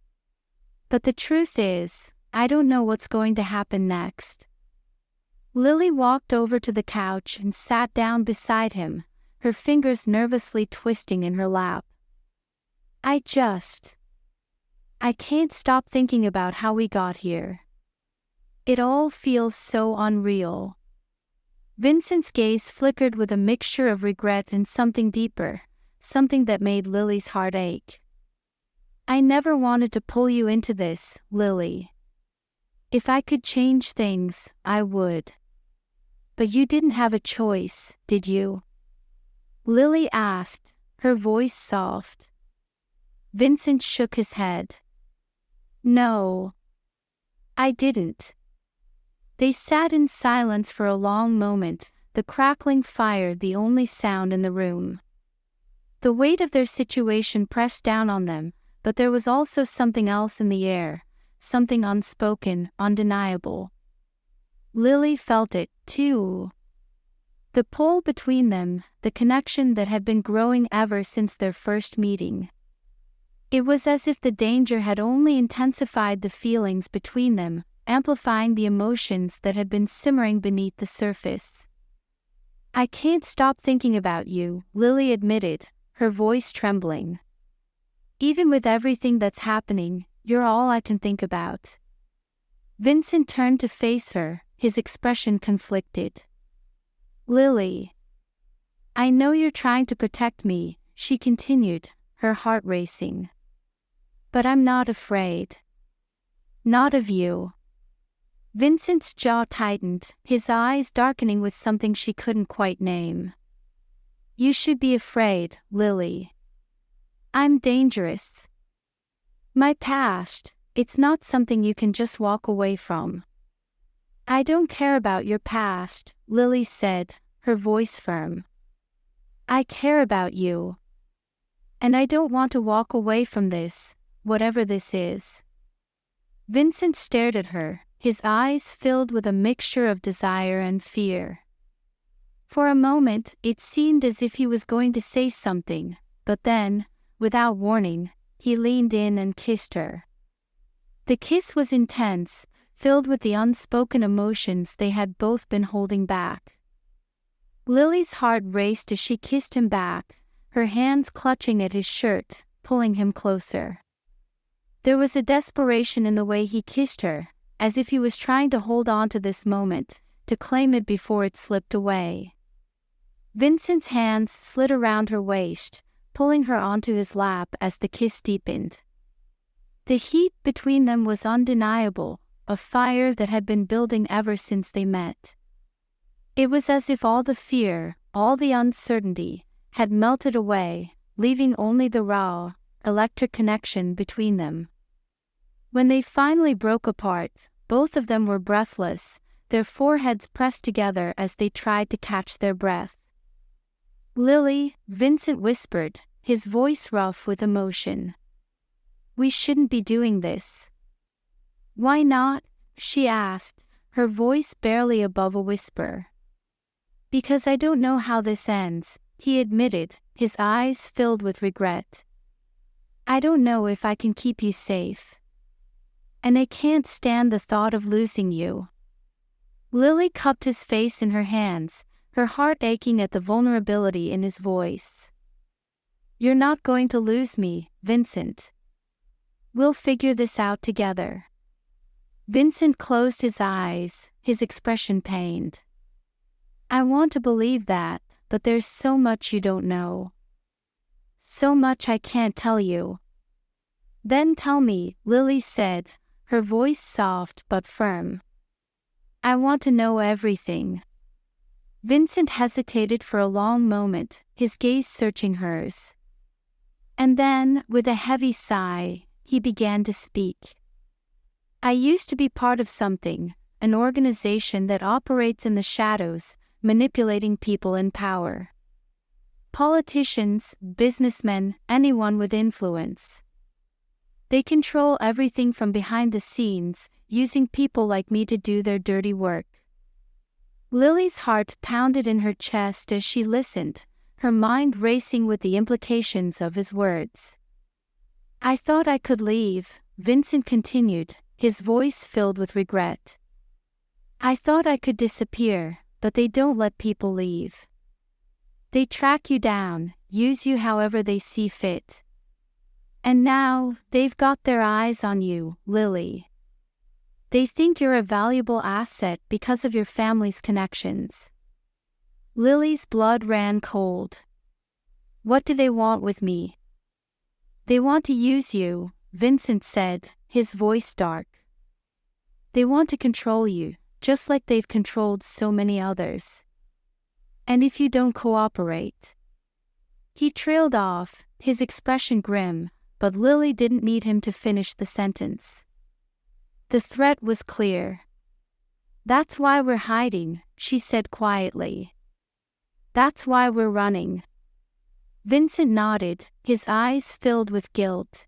But the truth is, I don't know what's going to happen next." Lily walked over to the couch and sat down beside him, her fingers nervously twisting in her lap. I can't stop thinking about how we got here. It all feels so unreal." Vincent's gaze flickered with a mixture of regret and something deeper, something that made Lily's heart ache. "I never wanted to pull you into this, Lily. If I could change things, I would. But you didn't have a choice, did you?" Lily asked, her voice soft. Vincent shook his head. "No, I didn't." They sat in silence for a long moment, the crackling fire the only sound in the room. The weight of their situation pressed down on them, but there was also something else in the air, something unspoken, undeniable. Lily felt it, too. The pull between them, the connection that had been growing ever since their first meeting. It was as if the danger had only intensified the feelings between them, amplifying the emotions that had been simmering beneath the surface. "I can't stop thinking about you," Lily admitted, her voice trembling. "Even with everything that's happening, you're all I can think about." Vincent turned to face her, his expression conflicted. "Lily, I know you're trying to protect me," she continued, her heart racing. "But I'm not afraid. Not of you." Vincent's jaw tightened, his eyes darkening with something she couldn't quite name. "You should be afraid, Lily. I'm dangerous. My past, it's not something you can just walk away from." "I don't care about your past," Lily said, her voice firm. "I care about you. And I don't want to walk away from this, whatever this is." Vincent stared at her, his eyes filled with a mixture of desire and fear. For a moment, it seemed as if he was going to say something, but then, without warning, he leaned in and kissed her. The kiss was intense, filled with the unspoken emotions they had both been holding back. Lily's heart raced as she kissed him back, her hands clutching at his shirt, pulling him closer. There was a desperation in the way he kissed her, as if he was trying to hold on to this moment, to claim it before it slipped away. Vincent's hands slid around her waist, pulling her onto his lap as the kiss deepened. The heat between them was undeniable, a fire that had been building ever since they met. It was as if all the fear, all the uncertainty, had melted away, leaving only the raw, electric connection between them. When they finally broke apart, both of them were breathless, their foreheads pressed together as they tried to catch their breath. "Lily," Vincent whispered, his voice rough with emotion. "We shouldn't be doing this." "Why not?" she asked, her voice barely above a whisper. "Because I don't know how this ends," he admitted, his eyes filled with regret. "I don't know if I can keep you safe. And I can't stand the thought of losing you." Lily cupped his face in her hands, her heart aching at the vulnerability in his voice. "You're not going to lose me, Vincent. We'll figure this out together." Vincent closed his eyes, his expression pained. "I want to believe that, but there's so much you don't know. So much I can't tell you." "Then tell me," Lily said, her voice soft but firm. "I want to know everything." Vincent hesitated for a long moment, his gaze searching hers. And then, with a heavy sigh, he began to speak. "I used to be part of something, an organization that operates in the shadows, manipulating people in power. Politicians, businessmen, anyone with influence. They control everything from behind the scenes, using people like me to do their dirty work." Lily's heart pounded in her chest as she listened, her mind racing with the implications of his words. "I thought I could leave," Vincent continued, his voice filled with regret. "I thought I could disappear, but they don't let people leave. They track you down, use you however they see fit. And now, they've got their eyes on you, Lily. They think you're a valuable asset because of your family's connections." Lily's blood ran cold. "What do they want with me?" "They want to use you," Vincent said, his voice dark. "They want to control you, just like they've controlled so many others. And if you don't cooperate..." He trailed off, his expression grim, but Lily didn't need him to finish the sentence. The threat was clear. "That's why we're hiding," she said quietly. "That's why we're running." Vincent nodded, his eyes filled with guilt.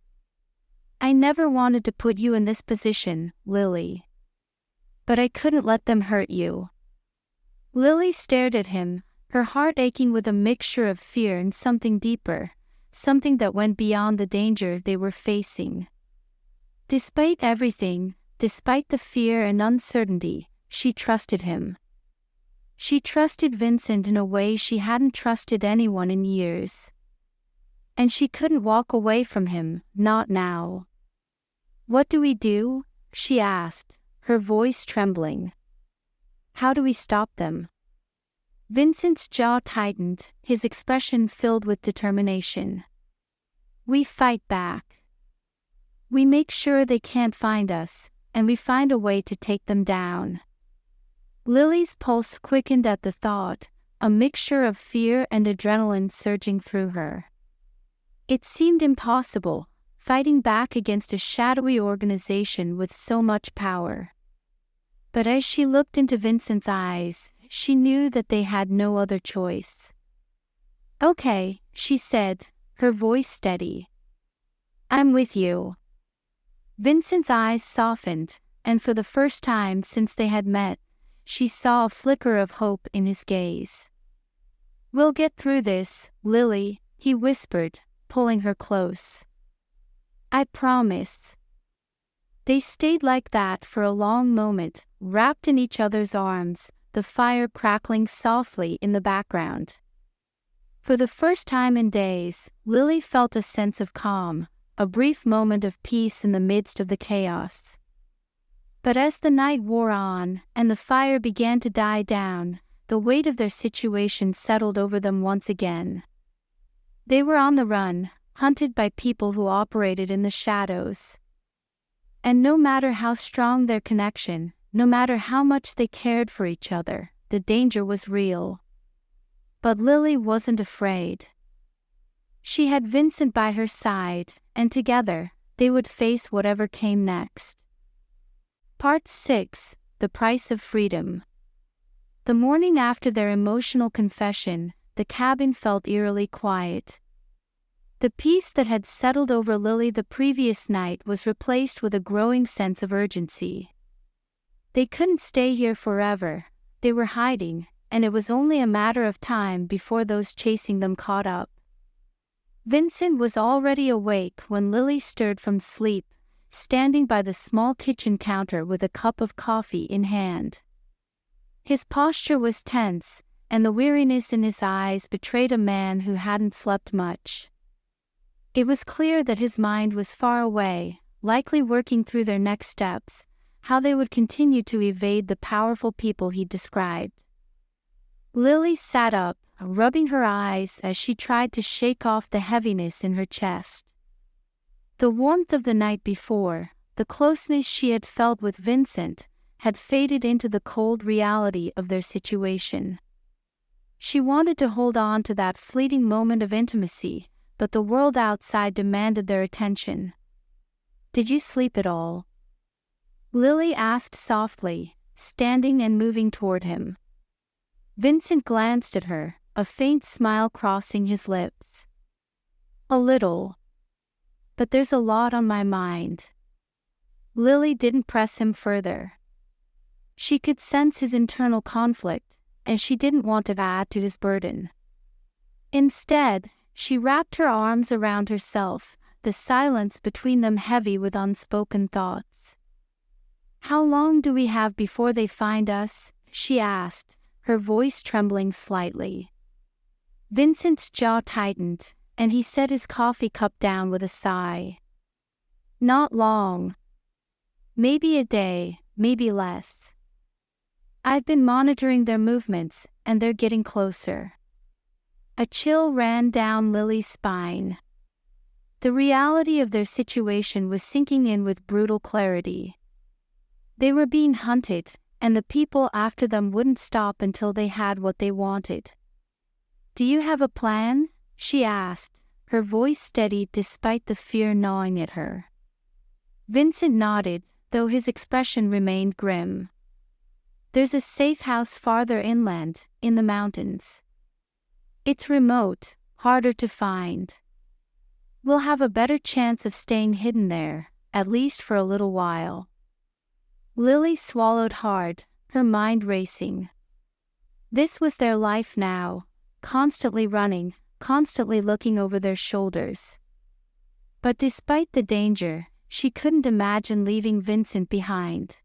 "I never wanted to put you in this position, Lily. But I couldn't let them hurt you." Lily stared at him, her heart aching with a mixture of fear and something deeper, something that went beyond the danger they were facing. Despite everything, despite the fear and uncertainty, she trusted him. She trusted Vincent in a way she hadn't trusted anyone in years. And she couldn't walk away from him, not now. "What do we do?" she asked, her voice trembling. "How do we stop them?" Vincent's jaw tightened, his expression filled with determination. "We fight back. We make sure they can't find us, and we find a way to take them down." Lily's pulse quickened at the thought, a mixture of fear and adrenaline surging through her. It seemed impossible, fighting back against a shadowy organization with so much power. But as she looked into Vincent's eyes, she knew that they had no other choice. "Okay," she said, her voice steady. "I'm with you." Vincent's eyes softened, and for the first time since they had met, she saw a flicker of hope in his gaze. "We'll get through this, Lily," he whispered, pulling her close. "I promise." They stayed like that for a long moment, wrapped in each other's arms, the fire crackling softly in the background. For the first time in days, Lily felt a sense of calm, a brief moment of peace in the midst of the chaos. But as the night wore on, and the fire began to die down, the weight of their situation settled over them once again. They were on the run, hunted by people who operated in the shadows. And no matter how strong their connection, no matter how much they cared for each other, the danger was real. But Lily wasn't afraid. She had Vincent by her side, and together, they would face whatever came next. Part 6: The Price of Freedom. The morning after their emotional confession, the cabin felt eerily quiet. The peace that had settled over Lily the previous night was replaced with a growing sense of urgency. They couldn't stay here forever, they were hiding, and it was only a matter of time before those chasing them caught up. Vincent was already awake when Lily stirred from sleep, standing by the small kitchen counter with a cup of coffee in hand. His posture was tense, and the weariness in his eyes betrayed a man who hadn't slept much. It was clear that his mind was far away, likely working through their next steps, how they would continue to evade the powerful people he described. Lily sat up, rubbing her eyes as she tried to shake off the heaviness in her chest. The warmth of the night before, the closeness she had felt with Vincent, had faded into the cold reality of their situation. She wanted to hold on to that fleeting moment of intimacy, but the world outside demanded their attention. "Did you sleep at all?" Lily asked softly, standing and moving toward him. Vincent glanced at her, a faint smile crossing his lips. "A little. But there's a lot on my mind." Lily didn't press him further. She could sense his internal conflict, and she didn't want to add to his burden. Instead, she wrapped her arms around herself, the silence between them heavy with unspoken thoughts. "How long do we have before they find us?" she asked, her voice trembling slightly. Vincent's jaw tightened, and he set his coffee cup down with a sigh. "Not long. Maybe a day, maybe less. I've been monitoring their movements, and they're getting closer." A chill ran down Lily's spine. The reality of their situation was sinking in with brutal clarity. They were being hunted, and the people after them wouldn't stop until they had what they wanted. "Do you have a plan?" she asked, her voice steady despite the fear gnawing at her. Vincent nodded, though his expression remained grim. "There's a safe house farther inland, in the mountains. It's remote, harder to find. We'll have a better chance of staying hidden there, at least for a little while." Lily swallowed hard, her mind racing. This was their life now, constantly running, constantly looking over their shoulders. But despite the danger, she couldn't imagine leaving Vincent behind.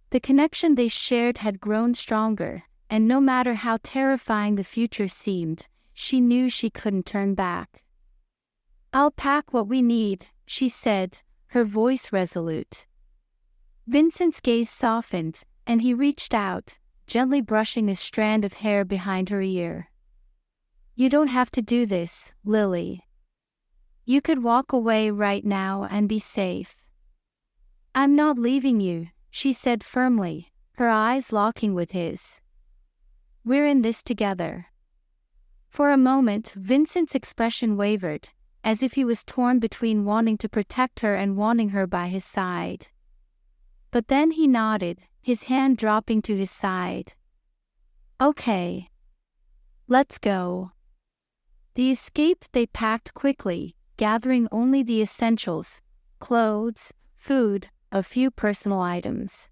The connection they shared had grown stronger, and no matter how terrifying the future seemed, she knew she couldn't turn back. "I'll pack what we need," she said, her voice resolute. Vincent's gaze softened, and he reached out, gently brushing a strand of hair behind her ear. "You don't have to do this, Lily. You could walk away right now and be safe." "I'm not leaving you," she said firmly, her eyes locking with his. "We're in this together." For a moment, Vincent's expression wavered, as if he was torn between wanting to protect her and wanting her by his side. But then he nodded, his hand dropping to his side. "Okay. Let's go." The escape they packed quickly, gathering only the essentials: clothes, food, a few personal items.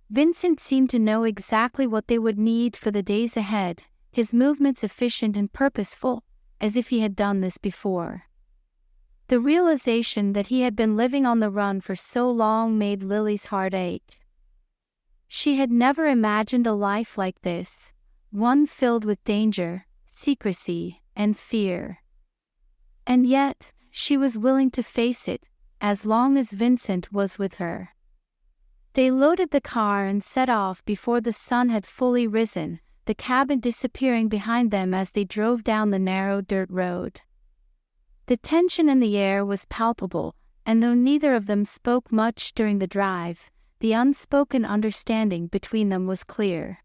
Vincent seemed to know exactly what they would need for the days ahead, his movements efficient and purposeful, as if he had done this before. The realization that he had been living on the run for so long made Lily's heart ache. She had never imagined a life like this, one filled with danger, secrecy, and fear. And yet, she was willing to face it, as long as Vincent was with her. They loaded the car and set off before the sun had fully risen, the cabin disappearing behind them as they drove down the narrow dirt road. The tension in the air was palpable, and though neither of them spoke much during the drive, the unspoken understanding between them was clear.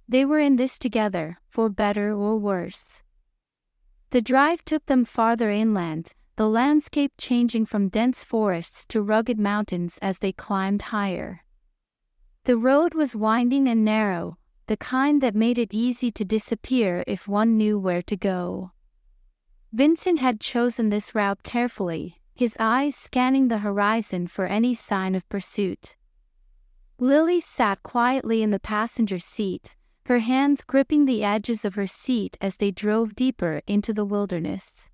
They were in this together, for better or worse. The drive took them farther inland, the landscape changing from dense forests to rugged mountains as they climbed higher. The road was winding and narrow, the kind that made it easy to disappear if one knew where to go. Vincent had chosen this route carefully, his eyes scanning the horizon for any sign of pursuit. Lily sat quietly in the passenger seat, her hands gripping the edges of her seat as they drove deeper into the wilderness.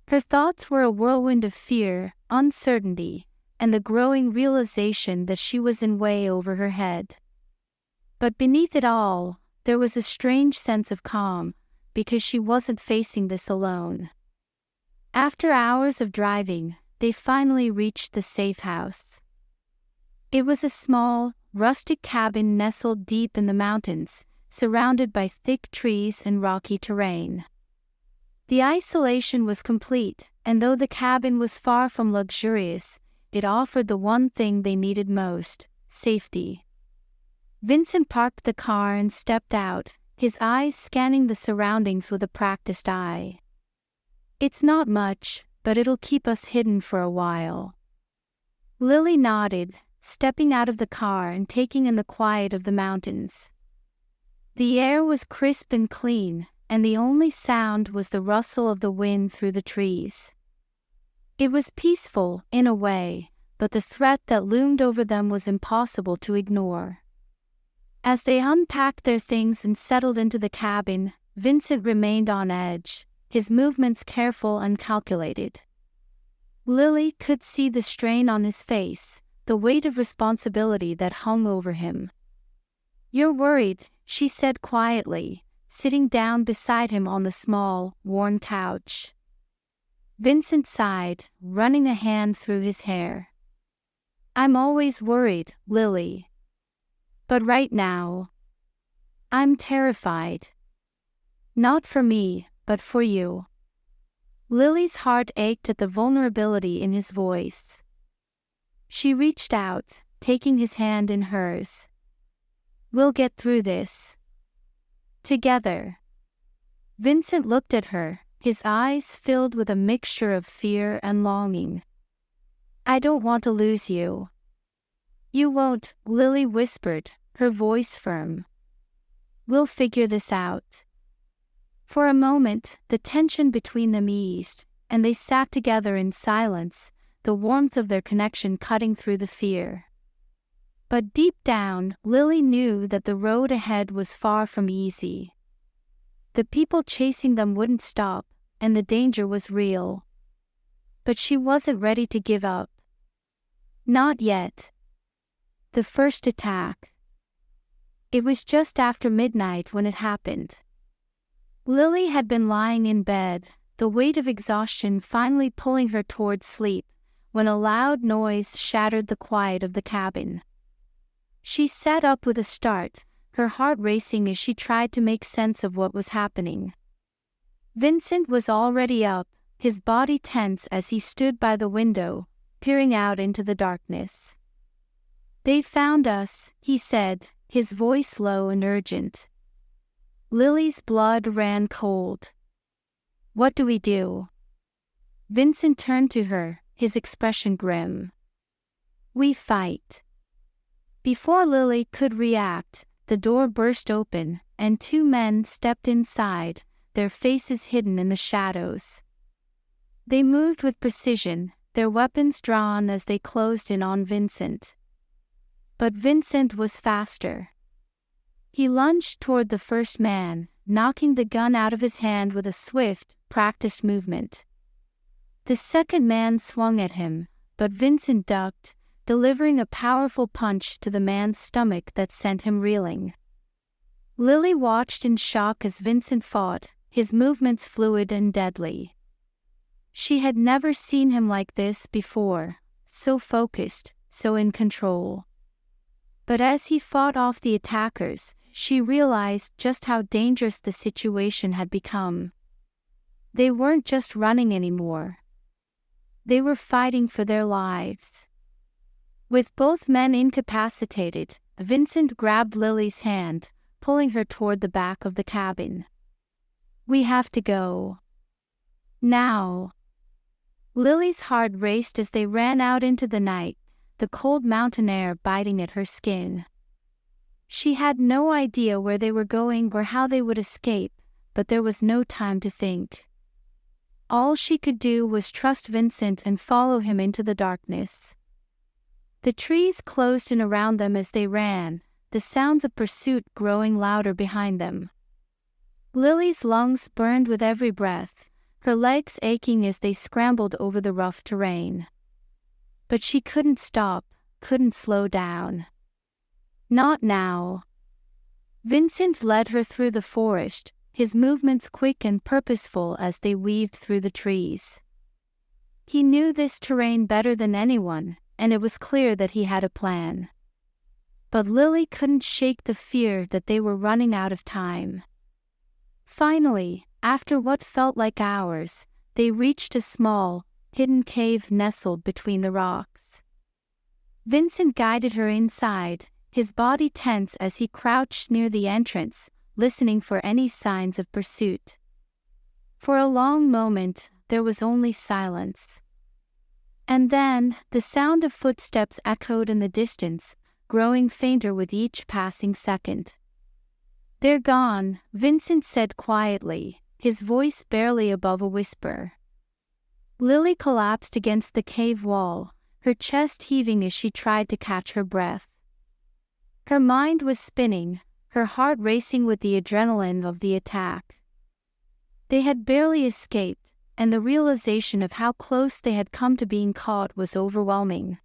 Her thoughts were a whirlwind of fear, uncertainty, and the growing realization that she was in way over her head. But beneath it all, there was a strange sense of calm, because she wasn't facing this alone. After hours of driving, they finally reached the safe house. It was a small, rustic cabin nestled deep in the mountains, surrounded by thick trees and rocky terrain. The isolation was complete, and though the cabin was far from luxurious, it offered the one thing they needed most: safety. Vincent parked the car and stepped out, his eyes scanning the surroundings with a practiced eye. "It's not much, but it'll keep us hidden for a while." Lily nodded, stepping out of the car and taking in the quiet of the mountains. The air was crisp and clean, and the only sound was the rustle of the wind through the trees. It was peaceful, in a way, but the threat that loomed over them was impossible to ignore. As they unpacked their things and settled into the cabin, Vincent remained on edge, his movements careful and calculated. Lily could see the strain on his face, the weight of responsibility that hung over him. "You're worried," she said quietly, sitting down beside him on the small, worn couch. Vincent sighed, running a hand through his hair. "I'm always worried, Lily. But right now, I'm terrified. Not for me, but for you." Lily's heart ached at the vulnerability in his voice. She reached out, taking his hand in hers. "We'll get through this. Together." Vincent looked at her, his eyes filled with a mixture of fear and longing. "I don't want to lose you." "You won't," Lily whispered, her voice firm. "We'll figure this out." For a moment, the tension between them eased, and they sat together in silence, the warmth of their connection cutting through the fear. But deep down, Lily knew that the road ahead was far from easy. The people chasing them wouldn't stop, and the danger was real. But she wasn't ready to give up. Not yet. The first attack. It was just after midnight when it happened. Lily had been lying in bed, the weight of exhaustion finally pulling her towards sleep, when a loud noise shattered the quiet of the cabin. She sat up with a start, her heart racing as she tried to make sense of what was happening. Vincent was already up, his body tense as he stood by the window, peering out into the darkness. "They found us," he said, his voice low and urgent. Lily's blood ran cold. "What do we do?" Vincent turned to her, his expression grim. "We fight." Before Lily could react, the door burst open, and two men stepped inside, their faces hidden in the shadows. They moved with precision, their weapons drawn as they closed in on Vincent. But Vincent was faster. He lunged toward the first man, knocking the gun out of his hand with a swift, practiced movement. The second man swung at him, but Vincent ducked, delivering a powerful punch to the man's stomach that sent him reeling. Lily watched in shock as Vincent fought, his movements fluid and deadly. She had never seen him like this before, so focused, so in control. But as he fought off the attackers, she realized just how dangerous the situation had become. They weren't just running anymore. They were fighting for their lives. With both men incapacitated, Vincent grabbed Lily's hand, pulling her toward the back of the cabin. "We have to go. Now." Lily's heart raced as they ran out into the night, the cold mountain air biting at her skin. She had no idea where they were going or how they would escape, but there was no time to think. All she could do was trust Vincent and follow him into the darkness. The trees closed in around them as they ran, the sounds of pursuit growing louder behind them. Lily's lungs burned with every breath, her legs aching as they scrambled over the rough terrain. But she couldn't stop, couldn't slow down. Not now. Vincent led her through the forest, his movements quick and purposeful as they weaved through the trees. He knew this terrain better than anyone, and it was clear that he had a plan. But Lily couldn't shake the fear that they were running out of time. Finally, after what felt like hours, they reached a small, hidden cave nestled between the rocks. Vincent guided her inside, his body tense as he crouched near the entrance, listening for any signs of pursuit. For a long moment, there was only silence. And then, the sound of footsteps echoed in the distance, growing fainter with each passing second. "They're gone," Vincent said quietly, his voice barely above a whisper. Lily collapsed against the cave wall, her chest heaving as she tried to catch her breath. Her mind was spinning, her heart racing with the adrenaline of the attack. They had barely escaped, and the realization of how close they had come to being caught was overwhelming.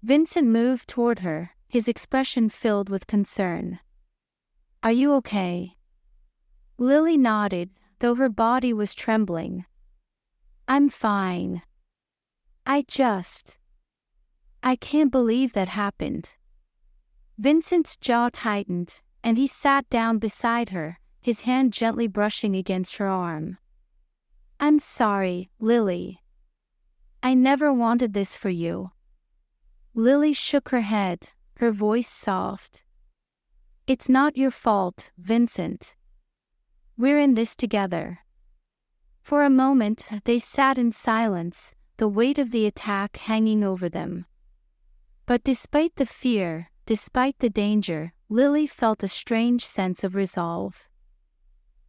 Vincent moved toward her, his expression filled with concern. "Are you okay?" Lily nodded, though her body was trembling. "I'm fine. I can't believe that happened." Vincent's jaw tightened, and he sat down beside her, his hand gently brushing against her arm. "I'm sorry, Lily. I never wanted this for you." Lily shook her head, her voice soft. "It's not your fault, Vincent. We're in this together." For a moment, they sat in silence, the weight of the attack hanging over them. But despite the fear, despite the danger, Lily felt a strange sense of resolve.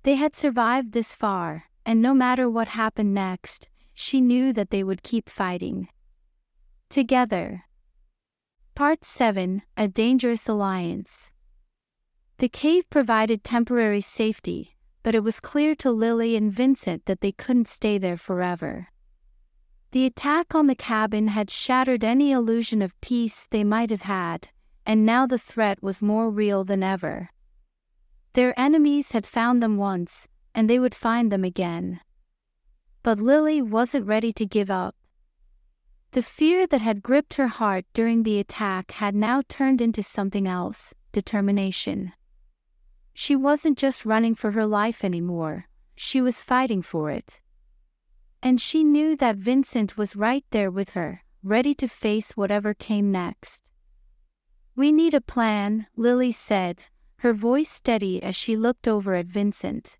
They had survived this far, and no matter what happened next, she knew that they would keep fighting. Together. Part 7: A Dangerous Alliance. The cave provided temporary safety, but it was clear to Lily and Vincent that they couldn't stay there forever. The attack on the cabin had shattered any illusion of peace they might have had, and now the threat was more real than ever. Their enemies had found them once, and they would find them again. But Lily wasn't ready to give up. The fear that had gripped her heart during the attack had now turned into something else: determination. She wasn't just running for her life anymore, she was fighting for it. And she knew that Vincent was right there with her, ready to face whatever came next. "We need a plan," Lily said, her voice steady as she looked over at Vincent.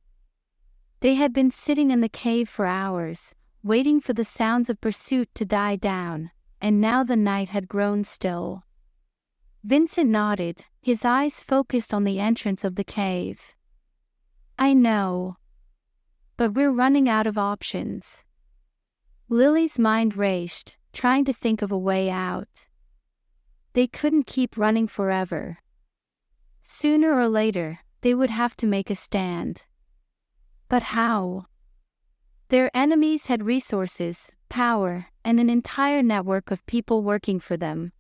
They had been sitting in the cave for hours, waiting for the sounds of pursuit to die down, and now the night had grown still. Vincent nodded, his eyes focused on the entrance of the cave. "I know. But we're running out of options." Lily's mind raced, trying to think of a way out. They couldn't keep running forever. Sooner or later, they would have to make a stand. But how? Their enemies had resources, power, and an entire network of people working for them.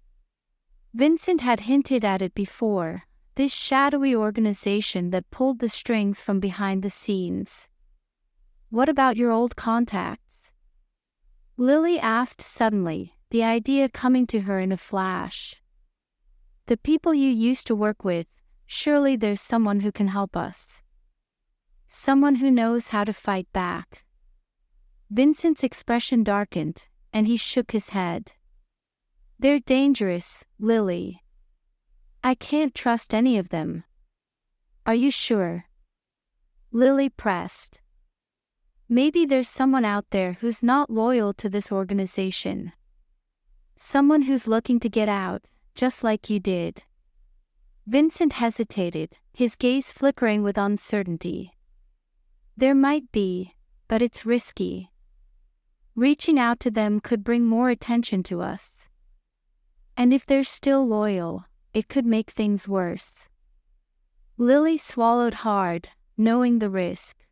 Vincent had hinted at it before, this shadowy organization that pulled the strings from behind the scenes. "What about your old contacts?" Lily asked suddenly, the idea coming to her in a flash. "The people you used to work with, surely there's someone who can help us. Someone who knows how to fight back." Vincent's expression darkened, and he shook his head. "They're dangerous, Lily. I can't trust any of them." "Are you sure?" Lily pressed. "Maybe there's someone out there who's not loyal to this organization. Someone who's looking to get out, just like you did." Vincent hesitated, his gaze flickering with uncertainty. "There might be, but it's risky. Reaching out to them could bring more attention to us. And if they're still loyal, it could make things worse." Lily swallowed hard, knowing the risk.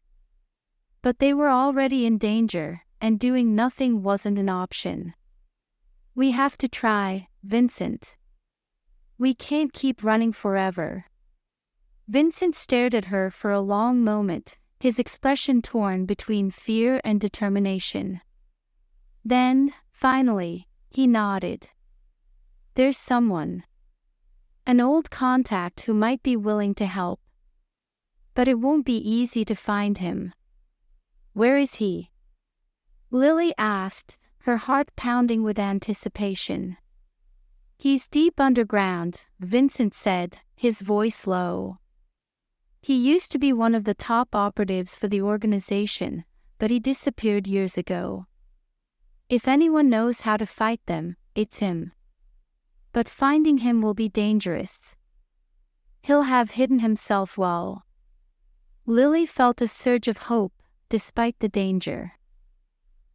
But they were already in danger, and doing nothing wasn't an option. "We have to try, Vincent. We can't keep running forever." Vincent stared at her for a long moment, his expression torn between fear and determination. Then, finally, he nodded. "There's someone. An old contact who might be willing to help. But it won't be easy to find him." "Where is he?" Lily asked, her heart pounding with anticipation. "He's deep underground," Vincent said, his voice low. "He used to be one of the top operatives for the organization, but he disappeared years ago. If anyone knows how to fight them, it's him. But finding him will be dangerous. He'll have hidden himself well." Lily felt a surge of hope, despite the danger.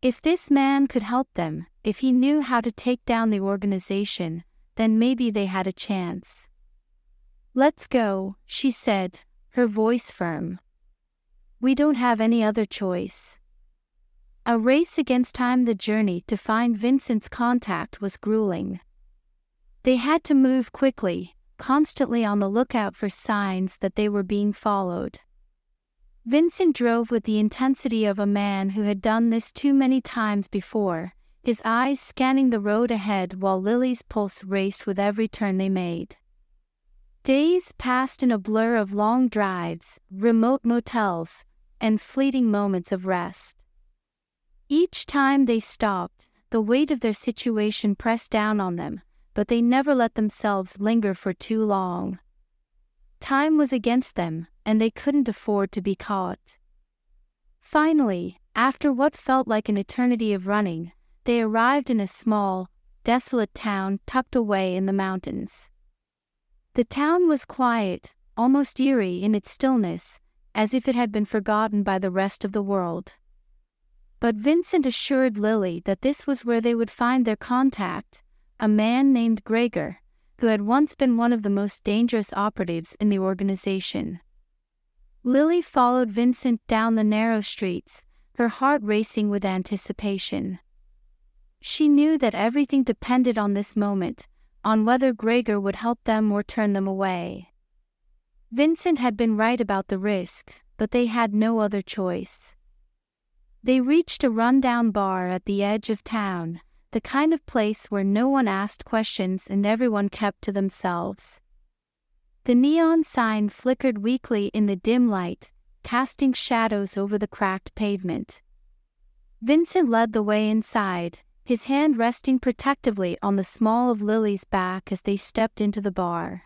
If this man could help them, if he knew how to take down the organization, then maybe they had a chance. "Let's go," she said, her voice firm. "We don't have any other choice." A race against time. The journey to find Vincent's contact was grueling. They had to move quickly, constantly on the lookout for signs that they were being followed. Vincent drove with the intensity of a man who had done this too many times before, his eyes scanning the road ahead while Lily's pulse raced with every turn they made. Days passed in a blur of long drives, remote motels, and fleeting moments of rest. Each time they stopped, the weight of their situation pressed down on them, but they never let themselves linger for too long. Time was against them, and they couldn't afford to be caught. Finally, after what felt like an eternity of running, they arrived in a small, desolate town tucked away in the mountains. The town was quiet, almost eerie in its stillness, as if it had been forgotten by the rest of the world. But Vincent assured Lily that this was where they would find their contact, a man named Gregor, who had once been one of the most dangerous operatives in the organization. Lily followed Vincent down the narrow streets, her heart racing with anticipation. She knew that everything depended on this moment, on whether Gregor would help them or turn them away. Vincent had been right about the risk, but they had no other choice. They reached a rundown bar at the edge of town, the kind of place where no one asked questions and everyone kept to themselves. The neon sign flickered weakly in the dim light, casting shadows over the cracked pavement. Vincent led the way inside, his hand resting protectively on the small of Lily's back as they stepped into the bar.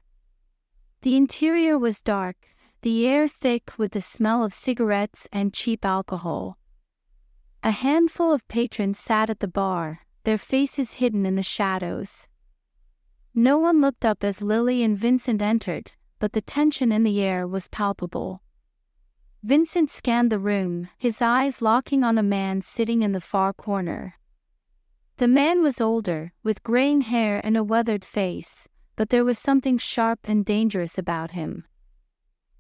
The interior was dark, the air thick with the smell of cigarettes and cheap alcohol. A handful of patrons sat at the bar, their faces hidden in the shadows. No one looked up as Lily and Vincent entered, but the tension in the air was palpable. Vincent scanned the room, his eyes locking on a man sitting in the far corner. The man was older, with graying hair and a weathered face, but there was something sharp and dangerous about him.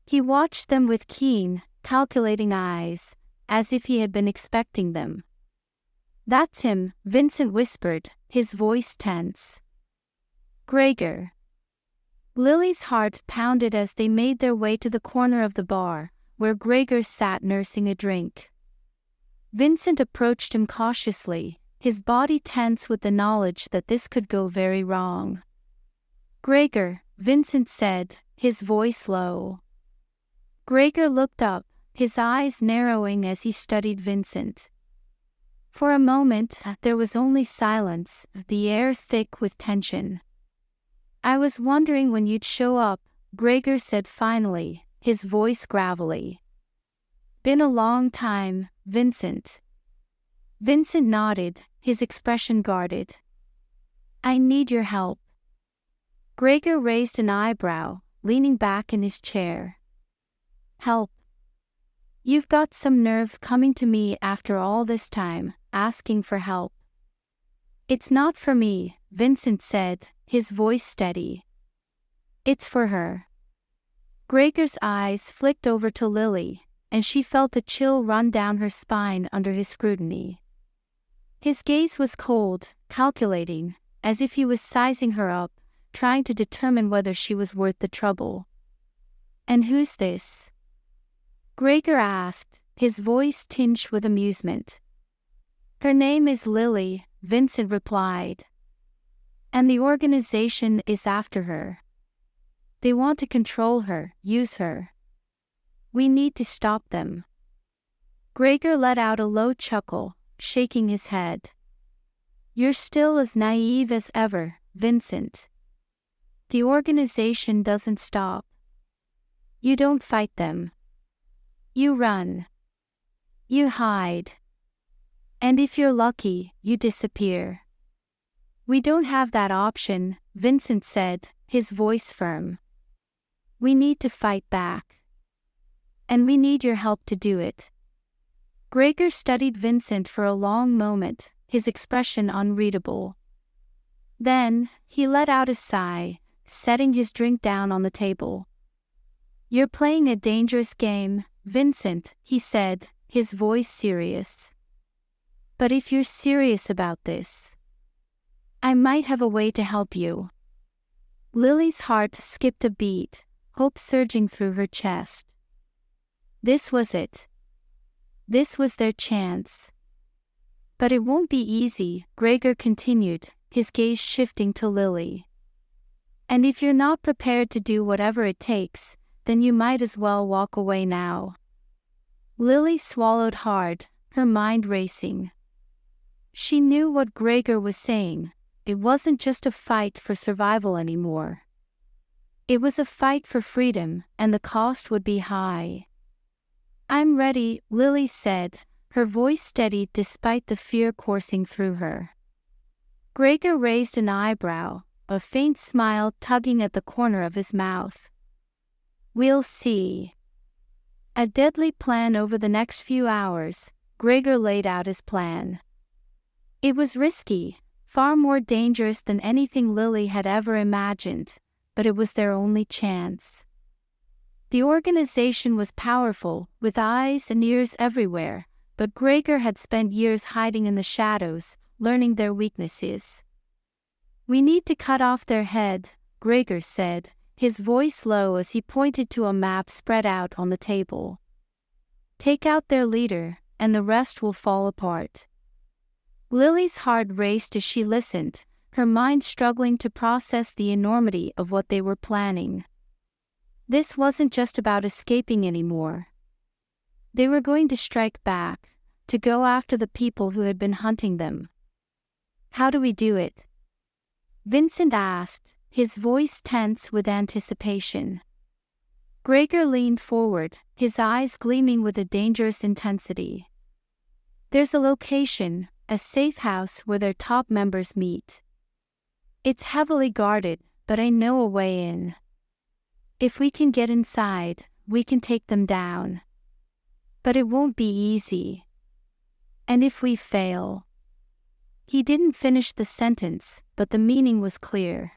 He watched them with keen, calculating eyes, as if he had been expecting them. "That's him," Vincent whispered, his voice tense. "Gregor." Lily's heart pounded as they made their way to the corner of the bar, where Gregor sat nursing a drink. Vincent approached him cautiously, his body tense with the knowledge that this could go very wrong. "Gregor," Vincent said, his voice low. Gregor looked up, his eyes narrowing as he studied Vincent. For a moment, there was only silence, the air thick with tension. "I was wondering when you'd show up," Gregor said finally, his voice gravelly. "Been a long time, Vincent." Vincent nodded, his expression guarded. "I need your help." Gregor raised an eyebrow, leaning back in his chair. "Help? You've got some nerve coming to me after all this time, asking for help." "It's not for me," Vincent said, his voice steady. "It's for her." Gregor's eyes flicked over to Lily, and she felt a chill run down her spine under his scrutiny. His gaze was cold, calculating, as if he was sizing her up, trying to determine whether she was worth the trouble. "And who's this?" Gregor asked, his voice tinged with amusement. "Her name is Lily," Vincent replied. "And the organization is after her. They want to control her, use her. We need to stop them." Gregor let out a low chuckle, shaking his head. "You're still as naive as ever, Vincent. The organization doesn't stop. You don't fight them. You run. You hide. And if you're lucky, you disappear." "We don't have that option," Vincent said, his voice firm. "We need to fight back. And we need your help to do it." Gregor studied Vincent for a long moment, his expression unreadable. Then, he let out a sigh, setting his drink down on the table. "You're playing a dangerous game, Vincent," he said, his voice serious. "But if you're serious about this, I might have a way to help you." Lily's heart skipped a beat, hope surging through her chest. This was it. This was their chance. "But it won't be easy," Gregor continued, his gaze shifting to Lily. "And if you're not prepared to do whatever it takes, then you might as well walk away now." Lily swallowed hard, her mind racing. She knew what Gregor was saying. It wasn't just a fight for survival anymore. It was a fight for freedom, and the cost would be high. "I'm ready," Lily said, her voice steady despite the fear coursing through her. Gregor raised an eyebrow, a faint smile tugging at the corner of his mouth. "We'll see." A deadly plan over the next few hours, Gregor laid out his plan. It was risky, far more dangerous than anything Lily had ever imagined, but it was their only chance. The organization was powerful, with eyes and ears everywhere, but Gregor had spent years hiding in the shadows, learning their weaknesses. "We need to cut off their head," Gregor said, his voice low as he pointed to a map spread out on the table. "Take out their leader, and the rest will fall apart." Lily's heart raced as she listened, her mind struggling to process the enormity of what they were planning. This wasn't just about escaping anymore. They were going to strike back, to go after the people who had been hunting them. "How do we do it?" Vincent asked, his voice tense with anticipation. Gregor leaned forward, his eyes gleaming with a dangerous intensity. "There's a location, a safe house where their top members meet. It's heavily guarded, but I know a way in. If we can get inside, we can take them down. But it won't be easy. And if we fail..." He didn't finish the sentence, but the meaning was clear.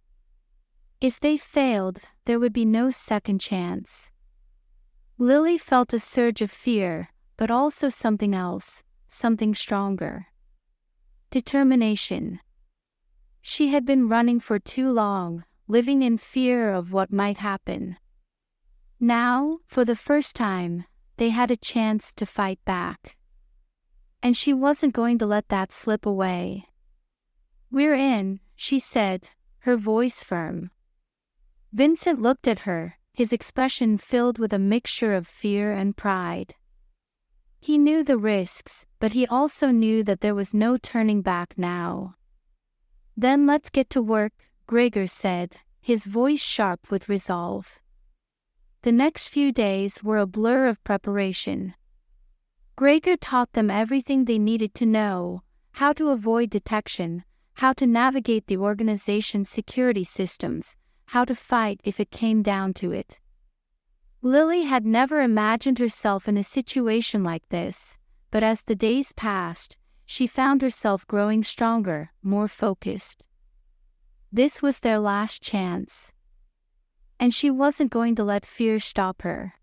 If they failed, there would be no second chance. Lily felt a surge of fear, but also something else, something stronger. Determination. She had been running for too long, living in fear of what might happen. Now, for the first time, they had a chance to fight back. And she wasn't going to let that slip away. "We're in," she said, her voice firm. Vincent looked at her, his expression filled with a mixture of fear and pride. He knew the risks, but he also knew that there was no turning back now. "Then let's get to work," Gregor said, his voice sharp with resolve. The next few days were a blur of preparation. Gregor taught them everything they needed to know: how to avoid detection, how to navigate the organization's security systems, how to fight if it came down to it. Lily had never imagined herself in a situation like this, but as the days passed, she found herself growing stronger, more focused. This was their last chance. And she wasn't going to let fear stop her.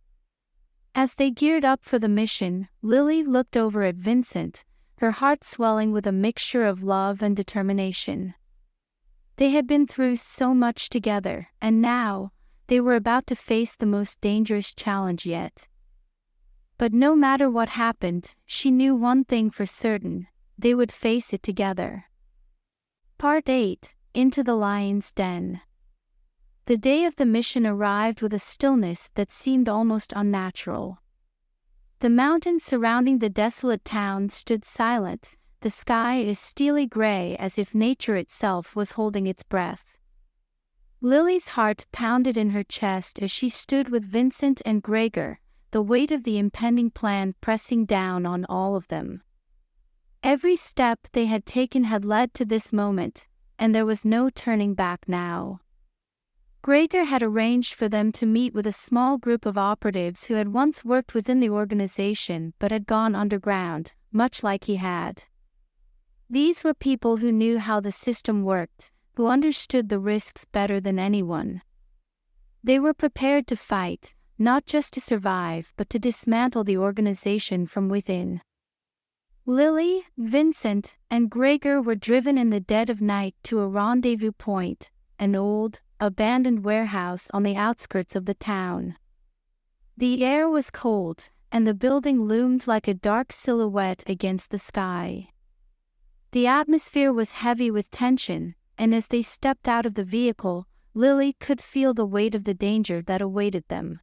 As they geared up for the mission, Lily looked over at Vincent, her heart swelling with a mixture of love and determination. They had been through so much together, and now, they were about to face the most dangerous challenge yet. But no matter what happened, she knew one thing for certain: they would face it together. Part 8. Into the Lion's Den. The day of the mission arrived with a stillness that seemed almost unnatural. The mountains surrounding the desolate town stood silent, the sky as steely gray as if nature itself was holding its breath. Lily's heart pounded in her chest as she stood with Vincent and Gregor, the weight of the impending plan pressing down on all of them. Every step they had taken had led to this moment, and there was no turning back now. Gregor had arranged for them to meet with a small group of operatives who had once worked within the organization but had gone underground, much like he had. These were people who knew how the system worked, who understood the risks better than anyone. They were prepared to fight, not just to survive but to dismantle the organization from within. Lily, Vincent, and Gregor were driven in the dead of night to a rendezvous point, an old, abandoned warehouse on the outskirts of the town. The air was cold, and the building loomed like a dark silhouette against the sky. The atmosphere was heavy with tension, and as they stepped out of the vehicle, Lily could feel the weight of the danger that awaited them.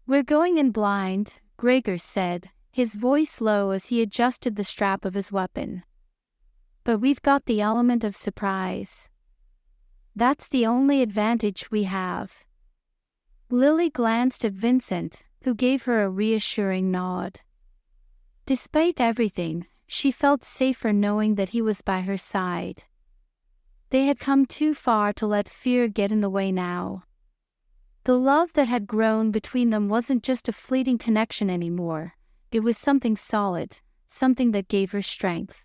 "We're going in blind," Gregor said, his voice low as he adjusted the strap of his weapon. "But we've got the element of surprise. That's the only advantage we have." Lily glanced at Vincent, who gave her a reassuring nod. Despite everything, she felt safer knowing that he was by her side. They had come too far to let fear get in the way now. The love that had grown between them wasn't just a fleeting connection anymore. It was something solid, something that gave her strength.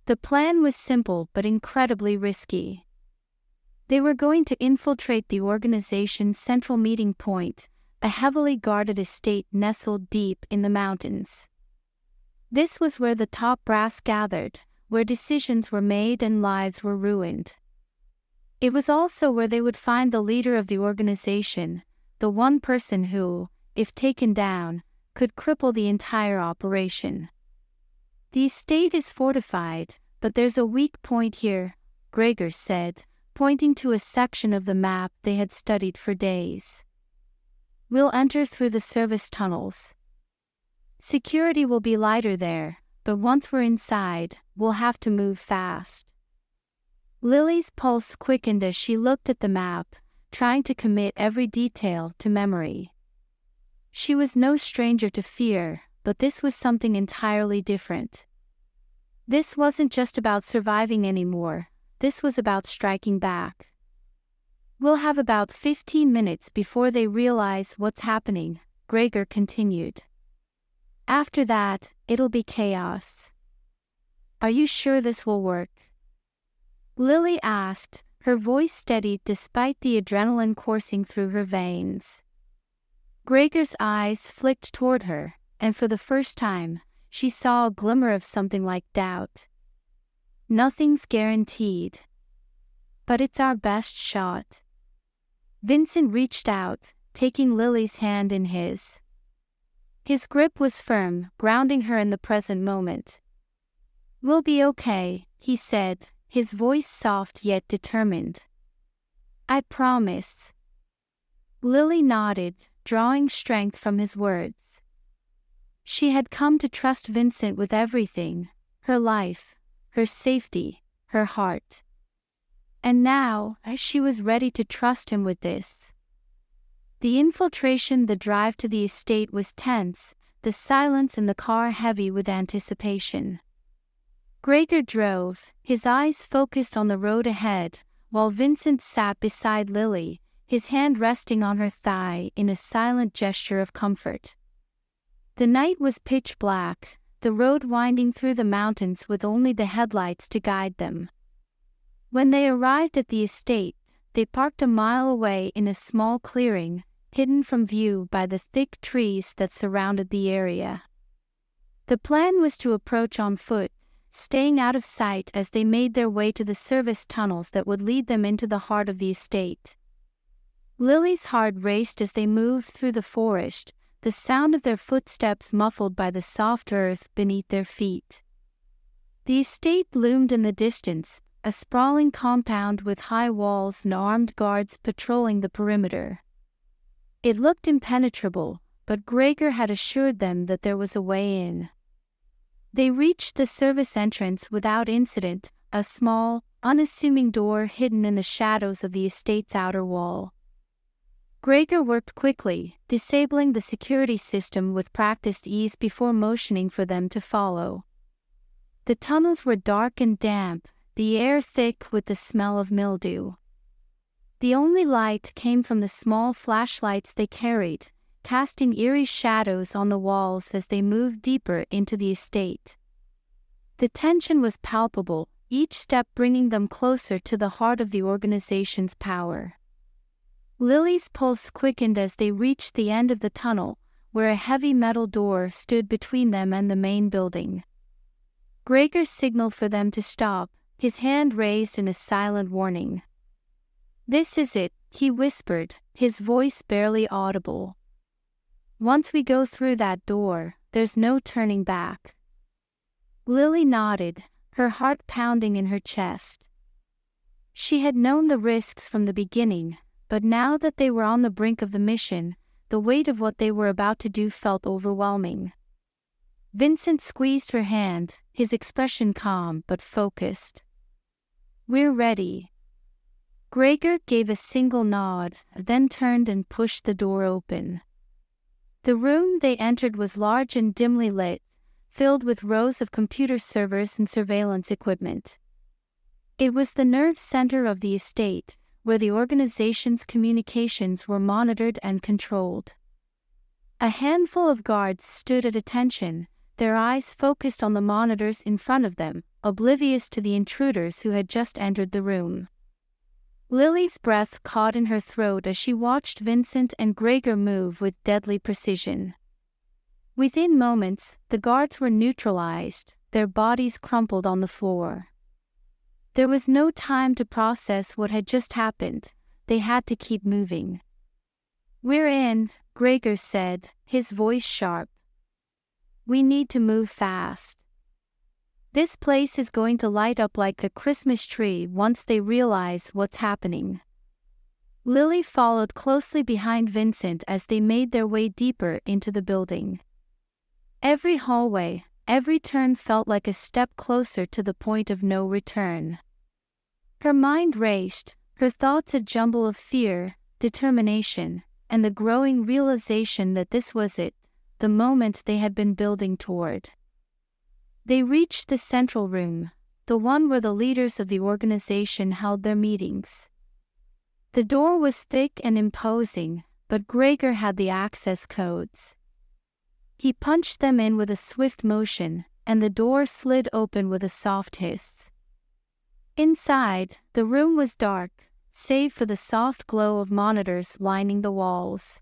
The plan was simple but incredibly risky. They were going to infiltrate the organization's central meeting point, a heavily guarded estate nestled deep in the mountains. This was where the top brass gathered, where decisions were made and lives were ruined. It was also where they would find the leader of the organization, the one person who, if taken down, could cripple the entire operation. "The estate is fortified, but there's a weak point here," Gregor said, pointing to a section of the map they had studied for days. "We'll enter through the service tunnels. Security will be lighter there, but once we're inside, we'll have to move fast." Lily's pulse quickened as she looked at the map, trying to commit every detail to memory. She was no stranger to fear, but this was something entirely different. This wasn't just about surviving anymore, this was about striking back. "We'll have about 15 minutes before they realize what's happening," Gregor continued. "After that, it'll be chaos." "Are you sure this will work?" Lily asked, her voice steady despite the adrenaline coursing through her veins. Gregor's eyes flicked toward her, and for the first time, she saw a glimmer of something like doubt. "Nothing's guaranteed. But it's our best shot." Vincent reached out, taking Lily's hand in his. His grip was firm, grounding her in the present moment. "We'll be okay," he said, his voice soft yet determined. "I promise." Lily nodded, drawing strength from his words. She had come to trust Vincent with everything, her life, her safety, her heart. And now, she was ready to trust him with this. The infiltration, the drive to the estate was tense, the silence in the car heavy with anticipation. Gregor drove, his eyes focused on the road ahead, while Vincent sat beside Lily, his hand resting on her thigh in a silent gesture of comfort. The night was pitch black, the road winding through the mountains with only the headlights to guide them. When they arrived at the estate, they parked a mile away in a small clearing, hidden from view by the thick trees that surrounded the area. The plan was to approach on foot, staying out of sight as they made their way to the service tunnels that would lead them into the heart of the estate. Lily's heart raced as they moved through the forest, the sound of their footsteps muffled by the soft earth beneath their feet. The estate loomed in the distance, a sprawling compound with high walls and armed guards patrolling the perimeter. It looked impenetrable, but Gregor had assured them that there was a way in. They reached the service entrance without incident, a small, unassuming door hidden in the shadows of the estate's outer wall. Gregor worked quickly, disabling the security system with practiced ease before motioning for them to follow. The tunnels were dark and damp, the air thick with the smell of mildew. The only light came from the small flashlights they carried, casting eerie shadows on the walls as they moved deeper into the estate. The tension was palpable, each step bringing them closer to the heart of the organization's power. Lily's pulse quickened as they reached the end of the tunnel, where a heavy metal door stood between them and the main building. Gregor signaled for them to stop, his hand raised in a silent warning. "This is it," he whispered, his voice barely audible. "Once we go through that door, there's no turning back." Lily nodded, her heart pounding in her chest. She had known the risks from the beginning, but now that they were on the brink of the mission, the weight of what they were about to do felt overwhelming. Vincent squeezed her hand, his expression calm but focused. "We're ready." Gregor gave a single nod, then turned and pushed the door open. The room they entered was large and dimly lit, filled with rows of computer servers and surveillance equipment. It was the nerve center of the estate, where the organization's communications were monitored and controlled. A handful of guards stood at attention, their eyes focused on the monitors in front of them, oblivious to the intruders who had just entered the room. Lily's breath caught in her throat as she watched Vincent and Gregor move with deadly precision. Within moments, the guards were neutralized, their bodies crumpled on the floor. There was no time to process what had just happened, they had to keep moving. "We're in," Gregor said, his voice sharp. "We need to move fast. This place is going to light up like a Christmas tree once they realize what's happening." Lily followed closely behind Vincent as they made their way deeper into the building. Every hallway, every turn felt like a step closer to the point of no return. Her mind raced, her thoughts a jumble of fear, determination, and the growing realization that this was it, the moment they had been building toward. They reached the central room, the one where the leaders of the organization held their meetings. The door was thick and imposing, but Gregor had the access codes. He punched them in with a swift motion, and the door slid open with a soft hiss. Inside, the room was dark, save for the soft glow of monitors lining the walls.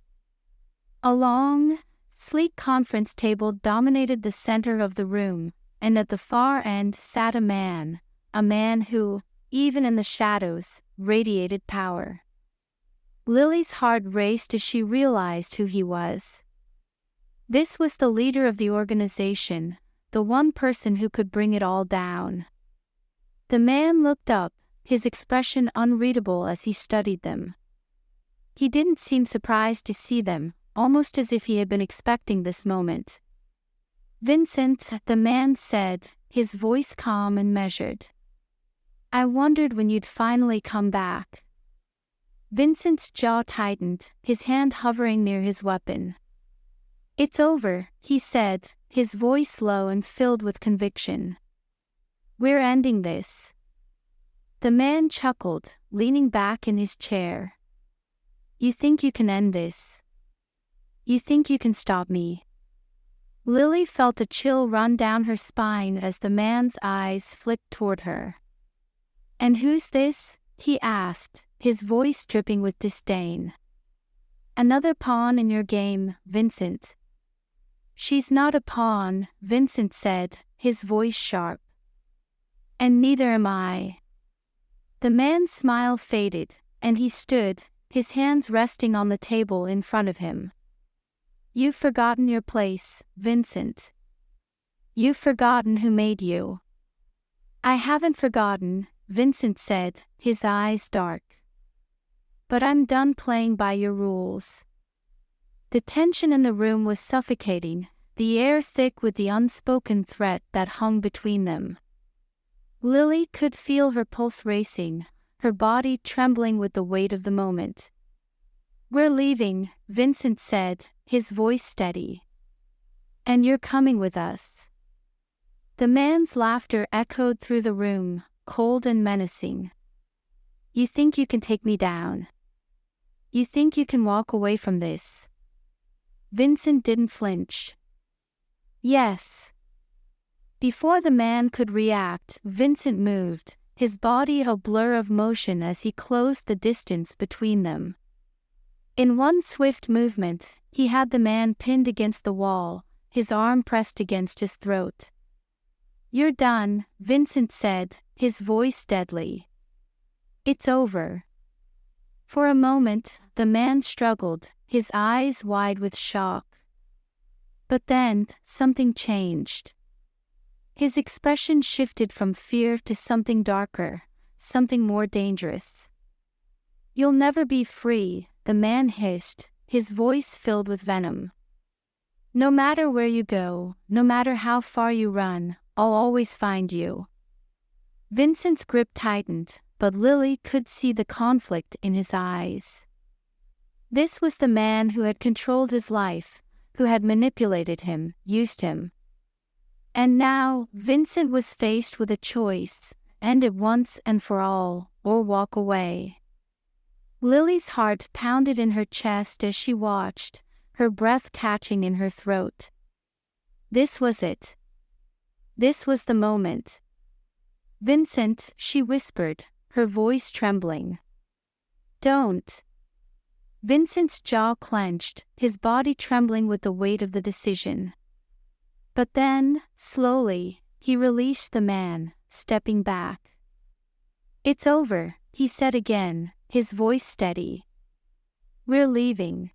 A long, sleek conference table dominated the center of the room, and at the far end sat a man who, even in the shadows, radiated power. Lily's heart raced as she realized who he was. This was the leader of the organization, the one person who could bring it all down. The man looked up, his expression unreadable as he studied them. He didn't seem surprised to see them, almost as if he had been expecting this moment. "Vincent," the man said, his voice calm and measured. "I wondered when you'd finally come back." Vincent's jaw tightened, his hand hovering near his weapon. "It's over," he said, his voice low and filled with conviction. "We're ending this." The man chuckled, leaning back in his chair. "You think you can end this? You think you can stop me?" Lily felt a chill run down her spine as the man's eyes flicked toward her. "And who's this?" he asked, his voice dripping with disdain. "Another pawn in your game, Vincent." "She's not a pawn," Vincent said, his voice sharp. "And neither am I." The man's smile faded, and he stood, his hands resting on the table in front of him. "You've forgotten your place, Vincent. You've forgotten who made you." "I haven't forgotten," Vincent said, his eyes dark. "But I'm done playing by your rules." The tension in the room was suffocating, the air thick with the unspoken threat that hung between them. Lily could feel her pulse racing, her body trembling with the weight of the moment. "We're leaving," Vincent said, his voice steady. "And you're coming with us." The man's laughter echoed through the room, cold and menacing. "You think you can take me down? You think you can walk away from this?" Vincent didn't flinch. "Yes." Before the man could react, Vincent moved, his body a blur of motion as he closed the distance between them. In one swift movement, he had the man pinned against the wall, his arm pressed against his throat. "You're done," Vincent said, his voice deadly. "It's over." For a moment, the man struggled, his eyes wide with shock. But then, something changed. His expression shifted from fear to something darker, something more dangerous. "You'll never be free," the man hissed, his voice filled with venom. "No matter where you go, no matter how far you run, I'll always find you." Vincent's grip tightened, but Lily could see the conflict in his eyes. This was the man who had controlled his life, who had manipulated him, used him. And now, Vincent was faced with a choice: end it once and for all, or walk away. Lily's heart pounded in her chest as she watched, her breath catching in her throat. This was it. This was the moment. "Vincent," she whispered, her voice trembling. "Don't." Vincent's jaw clenched, his body trembling with the weight of the decision. But then, slowly, he released the man, stepping back. "It's over," he said again, his voice steady. "We're leaving."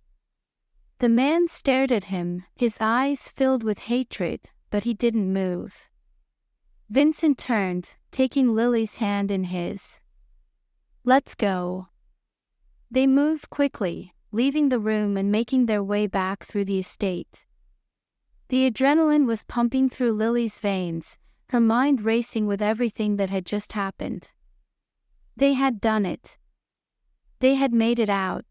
The man stared at him, his eyes filled with hatred, but he didn't move. Vincent turned, taking Lily's hand in his. "Let's go." They moved quickly, leaving the room and making their way back through the estate. The adrenaline was pumping through Lily's veins, her mind racing with everything that had just happened. They had done it. They had made it out.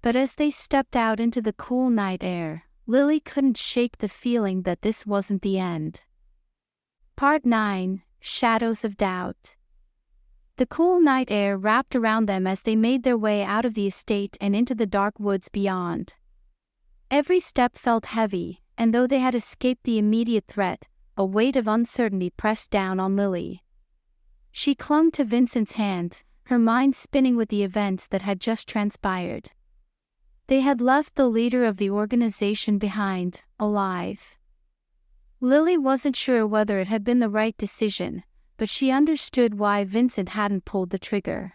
But as they stepped out into the cool night air, Lily couldn't shake the feeling that this wasn't the end. Part 9, Shadows of Doubt. The cool night air wrapped around them as they made their way out of the estate and into the dark woods beyond. Every step felt heavy, and though they had escaped the immediate threat, a weight of uncertainty pressed down on Lily. She clung to Vincent's hand, her mind spinning with the events that had just transpired. They had left the leader of the organization behind, alive. Lily wasn't sure whether it had been the right decision, but she understood why Vincent hadn't pulled the trigger.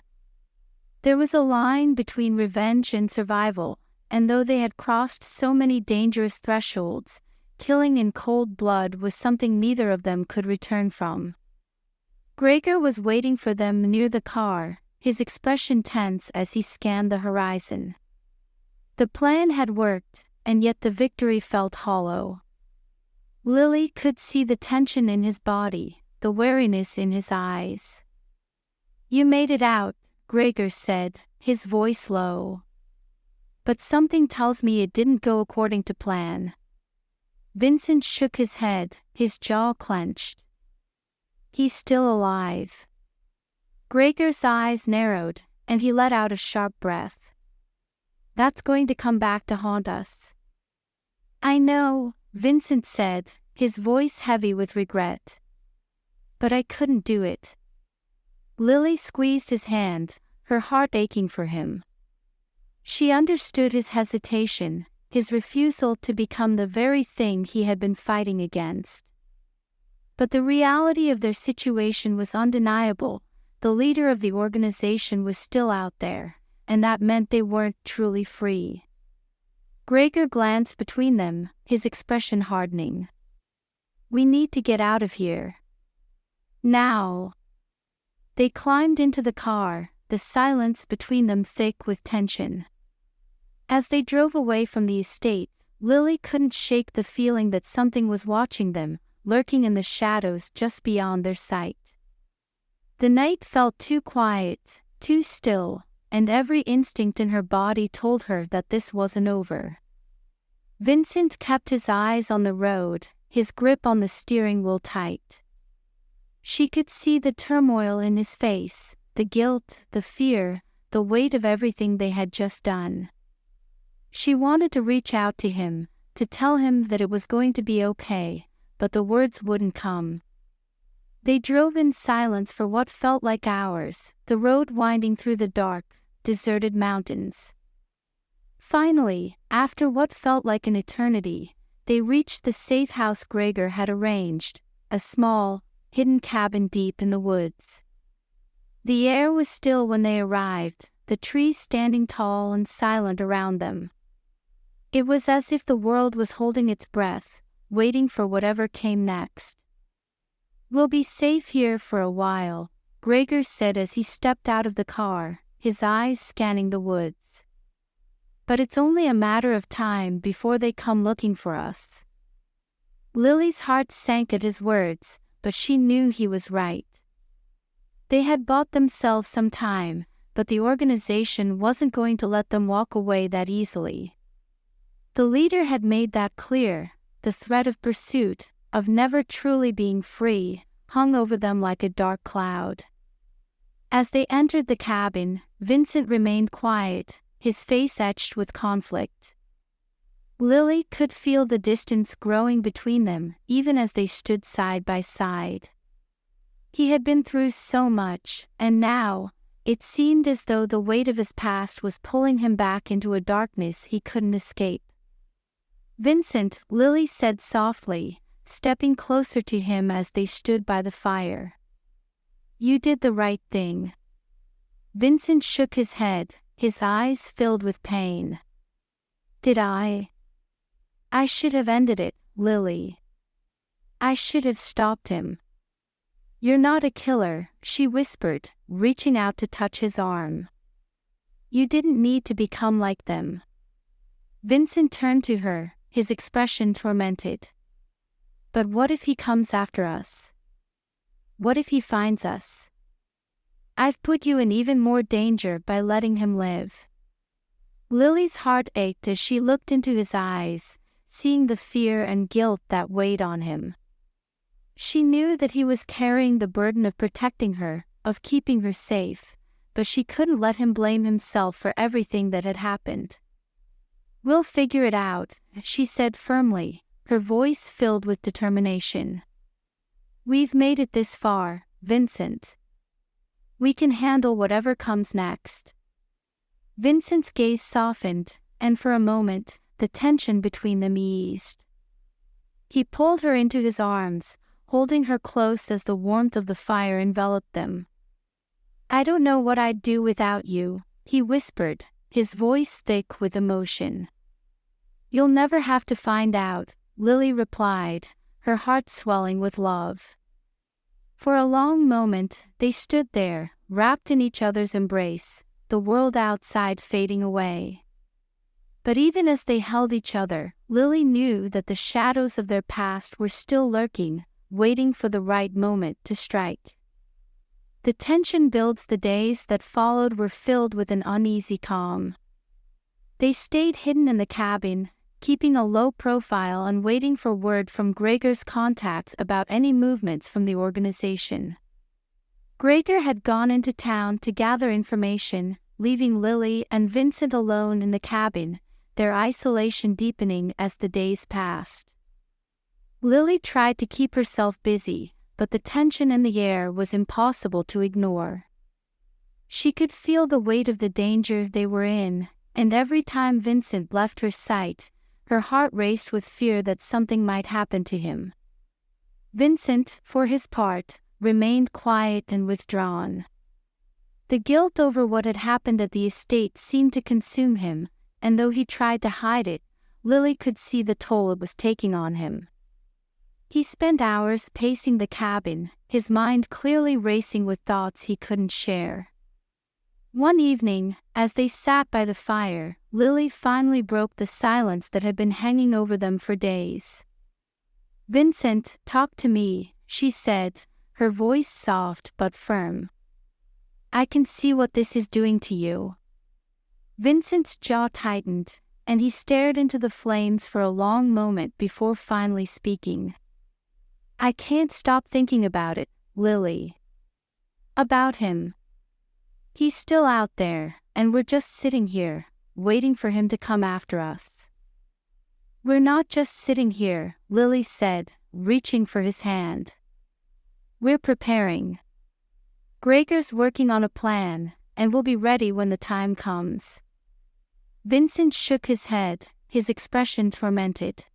There was a line between revenge and survival, and though they had crossed so many dangerous thresholds, killing in cold blood was something neither of them could return from. Gregor was waiting for them near the car, his expression tense as he scanned the horizon. The plan had worked, and yet the victory felt hollow. Lily could see the tension in his body, the wariness in his eyes. "You made it out," Gregor said, his voice low. "But something tells me it didn't go according to plan." Vincent shook his head, his jaw clenched. "He's still alive." Gregor's eyes narrowed, and he let out a sharp breath. "That's going to come back to haunt us." "I know," Vincent said, his voice heavy with regret. "But I couldn't do it." Lily squeezed his hand, her heart aching for him. She understood his hesitation, his refusal to become the very thing he had been fighting against. But the reality of their situation was undeniable. The leader of the organization was still out there, and that meant they weren't truly free. Gregor glanced between them, his expression hardening. "We need to get out of here. Now." They climbed into the car, the silence between them thick with tension. As they drove away from the estate, Lily couldn't shake the feeling that something was watching them, lurking in the shadows just beyond their sight. The night felt too quiet, too still, and every instinct in her body told her that this wasn't over. Vincent kept his eyes on the road, his grip on the steering wheel tight. She could see the turmoil in his face, the guilt, the fear, the weight of everything they had just done. She wanted to reach out to him, to tell him that it was going to be okay, but the words wouldn't come. They drove in silence for what felt like hours, the road winding through the dark, deserted mountains. Finally, after what felt like an eternity, they reached the safe house Gregor had arranged, a small, hidden cabin deep in the woods. The air was still when they arrived, the trees standing tall and silent around them. It was as if the world was holding its breath, waiting for whatever came next. "We'll be safe here for a while," Gregor said as he stepped out of the car, his eyes scanning the woods. "But it's only a matter of time before they come looking for us." Lily's heart sank at his words, but she knew he was right. They had bought themselves some time, but the organization wasn't going to let them walk away that easily. The leader had made that clear. The threat of pursuit, of never truly being free, hung over them like a dark cloud. As they entered the cabin, Vincent remained quiet, his face etched with conflict. Lily could feel the distance growing between them, even as they stood side by side. He had been through so much, and now, it seemed as though the weight of his past was pulling him back into a darkness he couldn't escape. "Vincent," Lily said softly, stepping closer to him as they stood by the fire. "You did the right thing." Vincent shook his head, his eyes filled with pain. "Did I? I should have ended it, Lily. I should have stopped him." "You're not a killer," she whispered, reaching out to touch his arm. "You didn't need to become like them." Vincent turned to her, his expression tormented. "But what if he comes after us? What if he finds us? I've put you in even more danger by letting him live." Lily's heart ached as she looked into his eyes, seeing the fear and guilt that weighed on him. She knew that he was carrying the burden of protecting her, of keeping her safe, but she couldn't let him blame himself for everything that had happened. "We'll figure it out," she said firmly, her voice filled with determination. "We've made it this far, Vincent. We can handle whatever comes next." Vincent's gaze softened, and for a moment, the tension between them eased. He pulled her into his arms, holding her close as the warmth of the fire enveloped them. "I don't know what I'd do without you," he whispered, his voice thick with emotion. "You'll never have to find out," Lily replied, her heart swelling with love. For a long moment, they stood there, wrapped in each other's embrace, the world outside fading away. But even as they held each other, Lily knew that the shadows of their past were still lurking, waiting for the right moment to strike. The tension builds. The days that followed were filled with an uneasy calm. They stayed hidden in the cabin, keeping a low profile and waiting for word from Gregor's contacts about any movements from the organization. Gregor had gone into town to gather information, leaving Lily and Vincent alone in the cabin, their isolation deepening as the days passed. Lily tried to keep herself busy, but the tension in the air was impossible to ignore. She could feel the weight of the danger they were in, and every time Vincent left her sight, her heart raced with fear that something might happen to him. Vincent, for his part, remained quiet and withdrawn. The guilt over what had happened at the estate seemed to consume him, and though he tried to hide it, Lily could see the toll it was taking on him. He spent hours pacing the cabin, his mind clearly racing with thoughts he couldn't share. One evening, as they sat by the fire, Lily finally broke the silence that had been hanging over them for days. "Vincent, talk to me," she said, her voice soft but firm. "I can see what this is doing to you." Vincent's jaw tightened, and he stared into the flames for a long moment before finally speaking. "I can't stop thinking about it, Lily. About him. He's still out there, and we're just sitting here, waiting for him to come after us." "We're not just sitting here," Lily said, reaching for his hand. "We're preparing. Gregor's working on a plan, and we'll be ready when the time comes." Vincent shook his head, his expression tormented.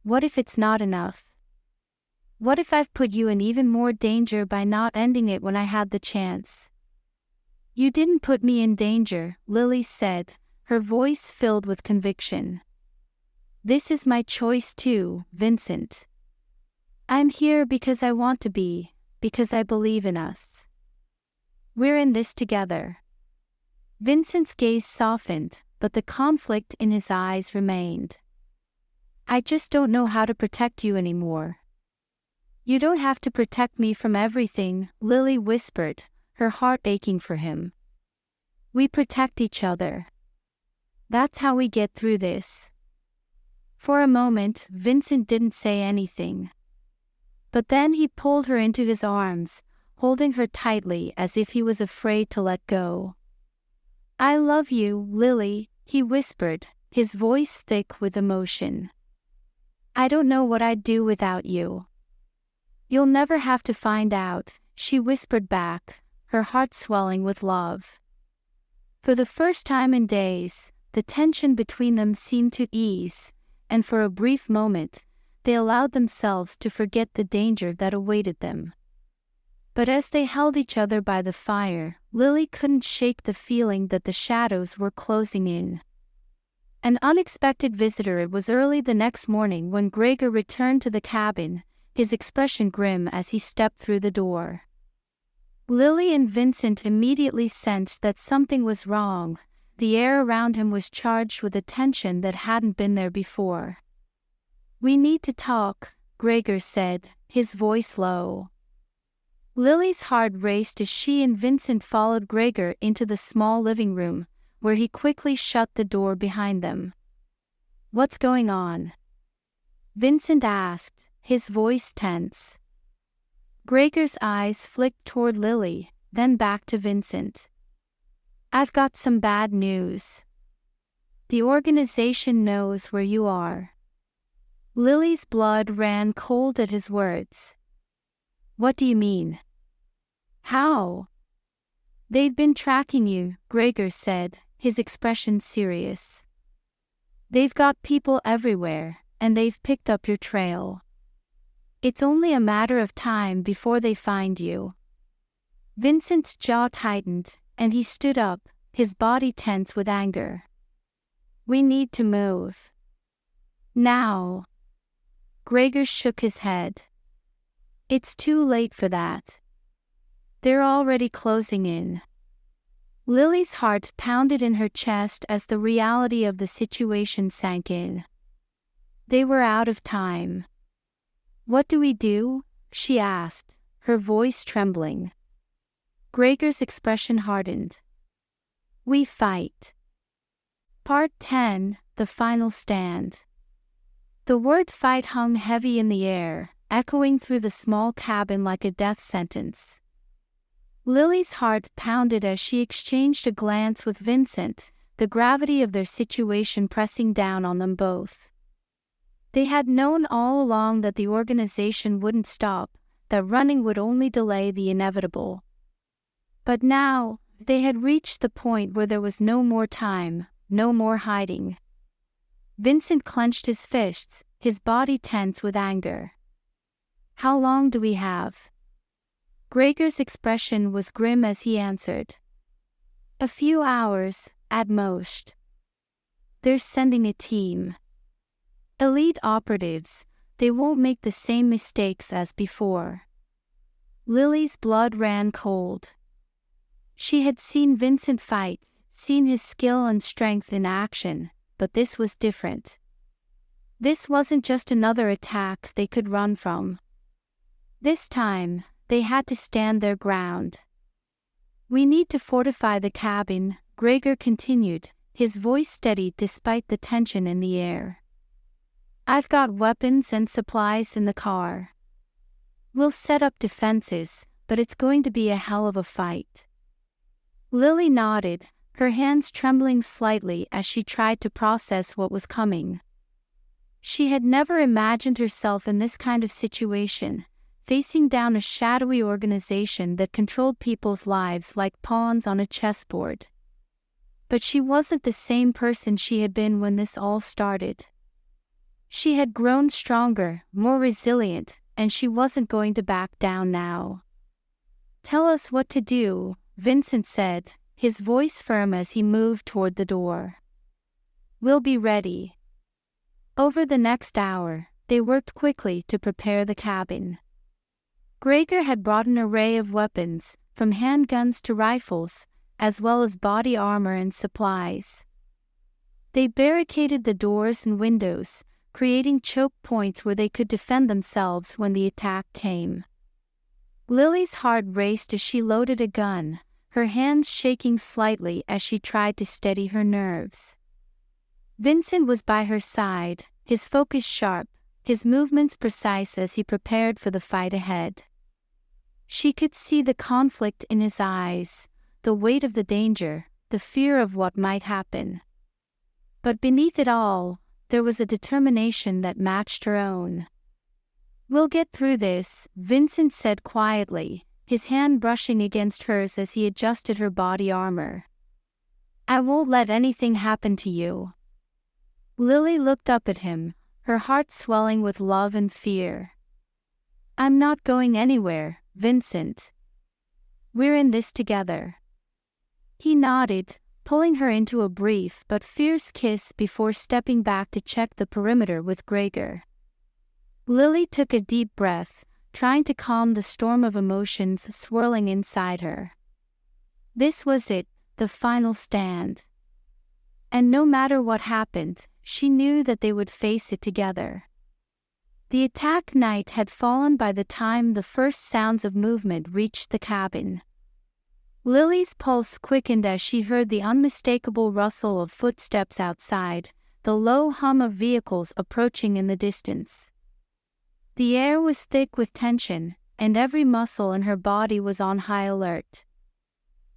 "What if it's not enough? What if I've put you in even more danger by not ending it when I had the chance?" "You didn't put me in danger," Lily said, her voice filled with conviction. "This is my choice too, Vincent. I'm here because I want to be, because I believe in us. We're in this together." Vincent's gaze softened, but the conflict in his eyes remained. "I just don't know how to protect you anymore." "You don't have to protect me from everything," Lily whispered, her heart aching for him. "We protect each other. That's how we get through this." For a moment, Vincent didn't say anything. But then he pulled her into his arms, holding her tightly as if he was afraid to let go. "I love you, Lily," he whispered, his voice thick with emotion. "I don't know what I'd do without you." "You'll never have to find out," she whispered back, her heart swelling with love. For the first time in days, the tension between them seemed to ease, and for a brief moment, they allowed themselves to forget the danger that awaited them. But as they held each other by the fire, Lily couldn't shake the feeling that the shadows were closing in. An unexpected visitor. It was early the next morning when Gregor returned to the cabin, his expression grim as he stepped through the door. Lily and Vincent immediately sensed that something was wrong. The air around him was charged with a tension that hadn't been there before. "We need to talk," Gregor said, his voice low. Lily's heart raced as she and Vincent followed Gregor into the small living room, where he quickly shut the door behind them. "What's going on?" Vincent asked, his voice tense. Gregor's eyes flicked toward Lily, then back to Vincent. "I've got some bad news. The organization knows where you are." Lily's blood ran cold at his words. "What do you mean? How?" "They've been tracking you," Gregor said, his expression serious. "They've got people everywhere, and they've picked up your trail. It's only a matter of time before they find you." Vincent's jaw tightened, and he stood up, his body tense with anger. "We need to move. Now." Gregor shook his head. "It's too late for that. They're already closing in." Lily's heart pounded in her chest as the reality of the situation sank in. They were out of time. "What do we do?" she asked, her voice trembling. Gregor's expression hardened. "We fight." Part 10, The Final Stand. The word fight hung heavy in the air, echoing through the small cabin like a death sentence. Lily's heart pounded as she exchanged a glance with Vincent, the gravity of their situation pressing down on them both. They had known all along that the organization wouldn't stop, that running would only delay the inevitable. But now, they had reached the point where there was no more time, no more hiding. Vincent clenched his fists, his body tense with anger. "How long do we have?" Gregor's expression was grim as he answered. "A few hours, at most. They're sending a team. Elite operatives, they won't make the same mistakes as before." Lily's blood ran cold. She had seen Vincent fight, seen his skill and strength in action, but this was different. This wasn't just another attack they could run from. This time, they had to stand their ground. "We need to fortify the cabin," Gregor continued, his voice steady despite the tension in the air. "I've got weapons and supplies in the car. We'll set up defenses, but it's going to be a hell of a fight." Lily nodded, her hands trembling slightly as she tried to process what was coming. She had never imagined herself in this kind of situation, facing down a shadowy organization that controlled people's lives like pawns on a chessboard. But she wasn't the same person she had been when this all started. She had grown stronger, more resilient, and she wasn't going to back down now. "Tell us what to do," Vincent said, his voice firm as he moved toward the door. "We'll be ready." Over the next hour, they worked quickly to prepare the cabin. Gregor had brought an array of weapons, from handguns to rifles, as well as body armor and supplies. They barricaded the doors and windows, creating choke points where they could defend themselves when the attack came. Lily's heart raced as she loaded a gun, her hands shaking slightly as she tried to steady her nerves. Vincent was by her side, his focus sharp, his movements precise as he prepared for the fight ahead. She could see the conflict in his eyes, the weight of the danger, the fear of what might happen. But beneath it all, there was a determination that matched her own. "We'll get through this," Vincent said quietly, his hand brushing against hers as he adjusted her body armor. "I won't let anything happen to you." Lily looked up at him, her heart swelling with love and fear. "I'm not going anywhere, Vincent. We're in this together." He nodded, pulling her into a brief but fierce kiss before stepping back to check the perimeter with Gregor. Lily took a deep breath, trying to calm the storm of emotions swirling inside her. This was it, the final stand. And no matter what happened, she knew that they would face it together. The attack night had fallen by the time the first sounds of movement reached the cabin. Lily's pulse quickened as she heard the unmistakable rustle of footsteps outside, the low hum of vehicles approaching in the distance. The air was thick with tension, and every muscle in her body was on high alert.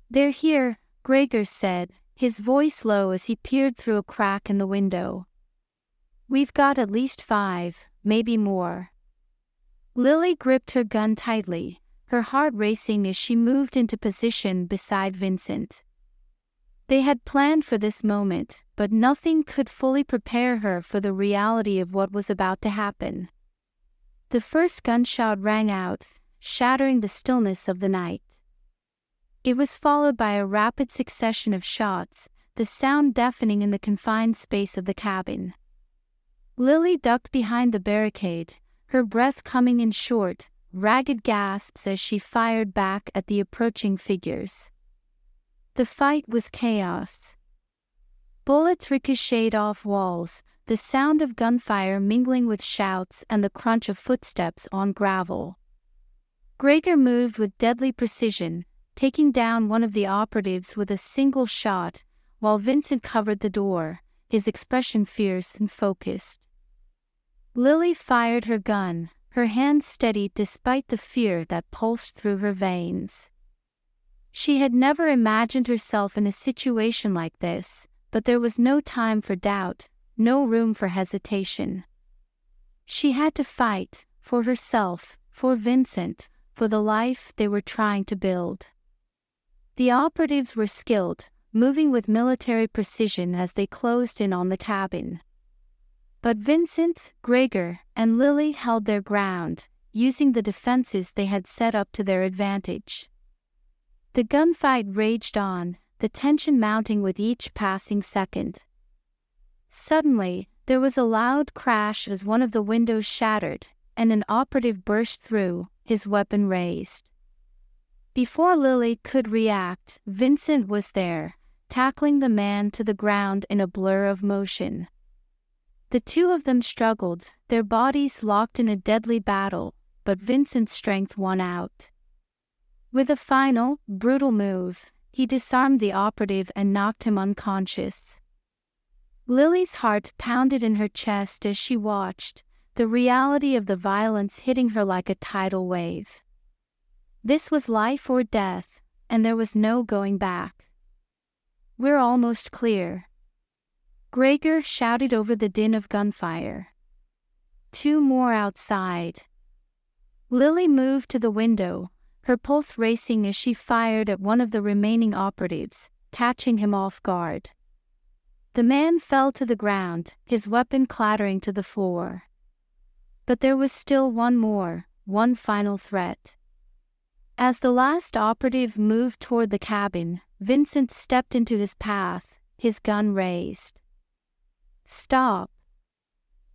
"They're here," Gregor said, his voice low as he peered through a crack in the window. "We've got at least 5, maybe more." Lily gripped her gun tightly, her heart racing as she moved into position beside Vincent. They had planned for this moment, but nothing could fully prepare her for the reality of what was about to happen. The first gunshot rang out, shattering the stillness of the night. It was followed by a rapid succession of shots, the sound deafening in the confined space of the cabin. Lily ducked behind the barricade, her breath coming in short, ragged gasps as she fired back at the approaching figures. The fight was chaos. Bullets ricocheted off walls, the sound of gunfire mingling with shouts and the crunch of footsteps on gravel. Gregor moved with deadly precision, taking down one of the operatives with a single shot, while Vincent covered the door, his expression fierce and focused. Lily fired her gun, her hand steady despite the fear that pulsed through her veins. She had never imagined herself in a situation like this, but there was no time for doubt, no room for hesitation. She had to fight, for herself, for Vincent, for the life they were trying to build. The operatives were skilled, moving with military precision as they closed in on the cabin. But Vincent, Gregor, and Lily held their ground, using the defenses they had set up to their advantage. The gunfight raged on, the tension mounting with each passing second. Suddenly, there was a loud crash as one of the windows shattered, and an operative burst through, his weapon raised. Before Lily could react, Vincent was there, tackling the man to the ground in a blur of motion. The two of them struggled, their bodies locked in a deadly battle, but Vincent's strength won out. With a final, brutal move, he disarmed the operative and knocked him unconscious. Lily's heart pounded in her chest as she watched, the reality of the violence hitting her like a tidal wave. This was life or death, and there was no going back. "We're almost clear," Gregor shouted over the din of gunfire. "Two more outside." Lily moved to the window, her pulse racing as she fired at one of the remaining operatives, catching him off guard. The man fell to the ground, his weapon clattering to the floor. But there was still one more, one final threat. As the last operative moved toward the cabin, Vincent stepped into his path, his gun raised. "Stop!"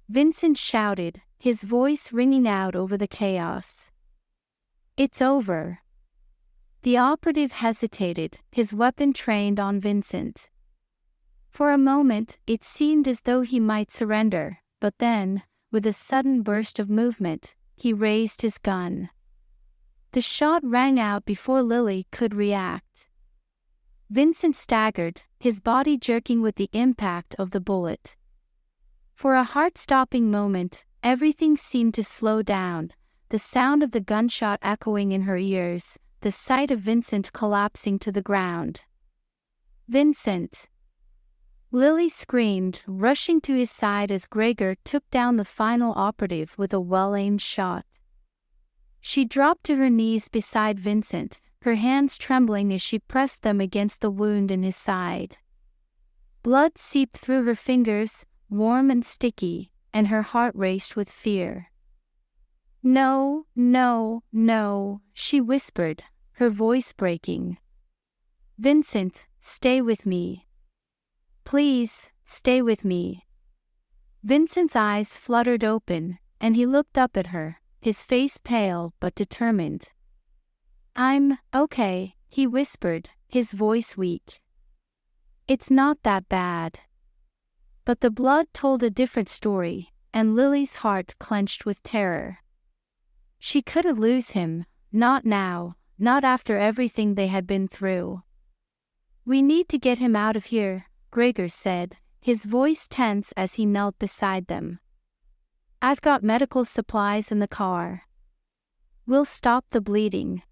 Vincent shouted, his voice ringing out over the chaos. "It's over." The operative hesitated, his weapon trained on Vincent. For a moment, it seemed as though he might surrender, but then, with a sudden burst of movement, he raised his gun. The shot rang out before Lily could react. Vincent staggered, his body jerking with the impact of the bullet. For a heart-stopping moment, everything seemed to slow down, the sound of the gunshot echoing in her ears, the sight of Vincent collapsing to the ground. "Vincent!" Lily screamed, rushing to his side as Gregor took down the final operative with a well-aimed shot. She dropped to her knees beside Vincent, her hands trembling as she pressed them against the wound in his side. Blood seeped through her fingers, warm and sticky, and her heart raced with fear. "No, no, no," she whispered, her voice breaking. "Vincent, stay with me. Please, stay with me." Vincent's eyes fluttered open, and he looked up at her, his face pale but determined. "I'm okay," he whispered, his voice weak. "It's not that bad." But the blood told a different story, and Lily's heart clenched with terror. She couldn't lose him, not now, not after everything they had been through. "We need to get him out of here," Gregor said, his voice tense as he knelt beside them. "I've got medical supplies in the car. We'll stop the bleeding."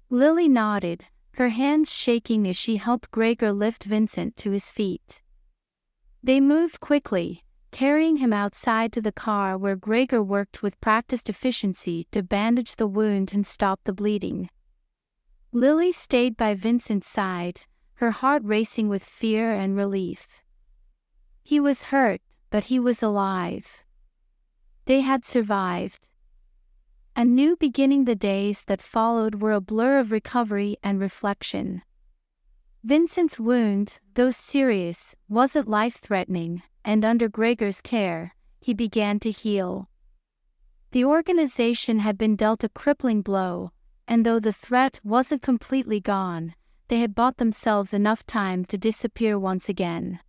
Lily nodded, her hands shaking as she helped Gregor lift Vincent to his feet. They moved quickly, carrying him outside to the car where Gregor worked with practiced efficiency to bandage the wound and stop the bleeding. Lily stayed by Vincent's side, her heart racing with fear and relief. He was hurt, but he was alive. They had survived. A new beginning. The days that followed were a blur of recovery and reflection. Vincent's wound, though serious, wasn't life-threatening, and under Gregor's care, he began to heal. The organization had been dealt a crippling blow, and though the threat wasn't completely gone, they had bought themselves enough time to disappear once again.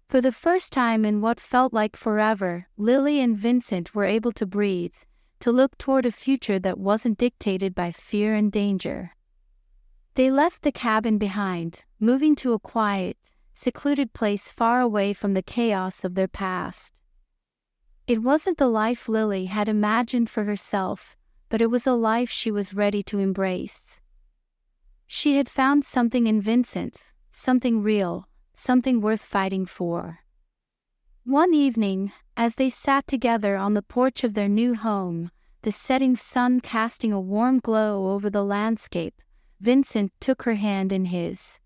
For the first time in what felt like forever, Lily and Vincent were able to breathe, to look toward a future that wasn't dictated by fear and danger. They left the cabin behind, moving to a quiet, secluded place far away from the chaos of their past. It wasn't the life Lily had imagined for herself, but it was a life she was ready to embrace. She had found something in Vincent, something real, something worth fighting for. One evening, as they sat together on the porch of their new home, the setting sun casting a warm glow over the landscape, Vincent took her hand in his.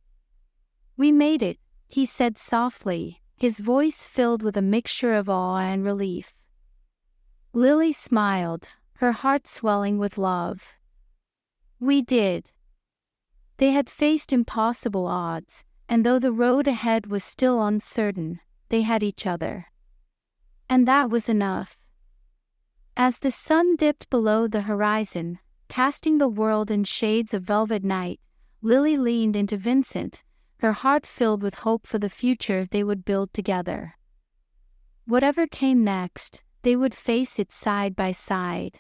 "We made it," he said softly, his voice filled with a mixture of awe and relief. Lily smiled, her heart swelling with love. We did. They had faced impossible odds, and though the road ahead was still uncertain, they had each other. And that was enough. As the sun dipped below the horizon, casting the world in shades of velvet night, Lily leaned into Vincent, her heart filled with hope for the future they would build together. Whatever came next, they would face it side by side.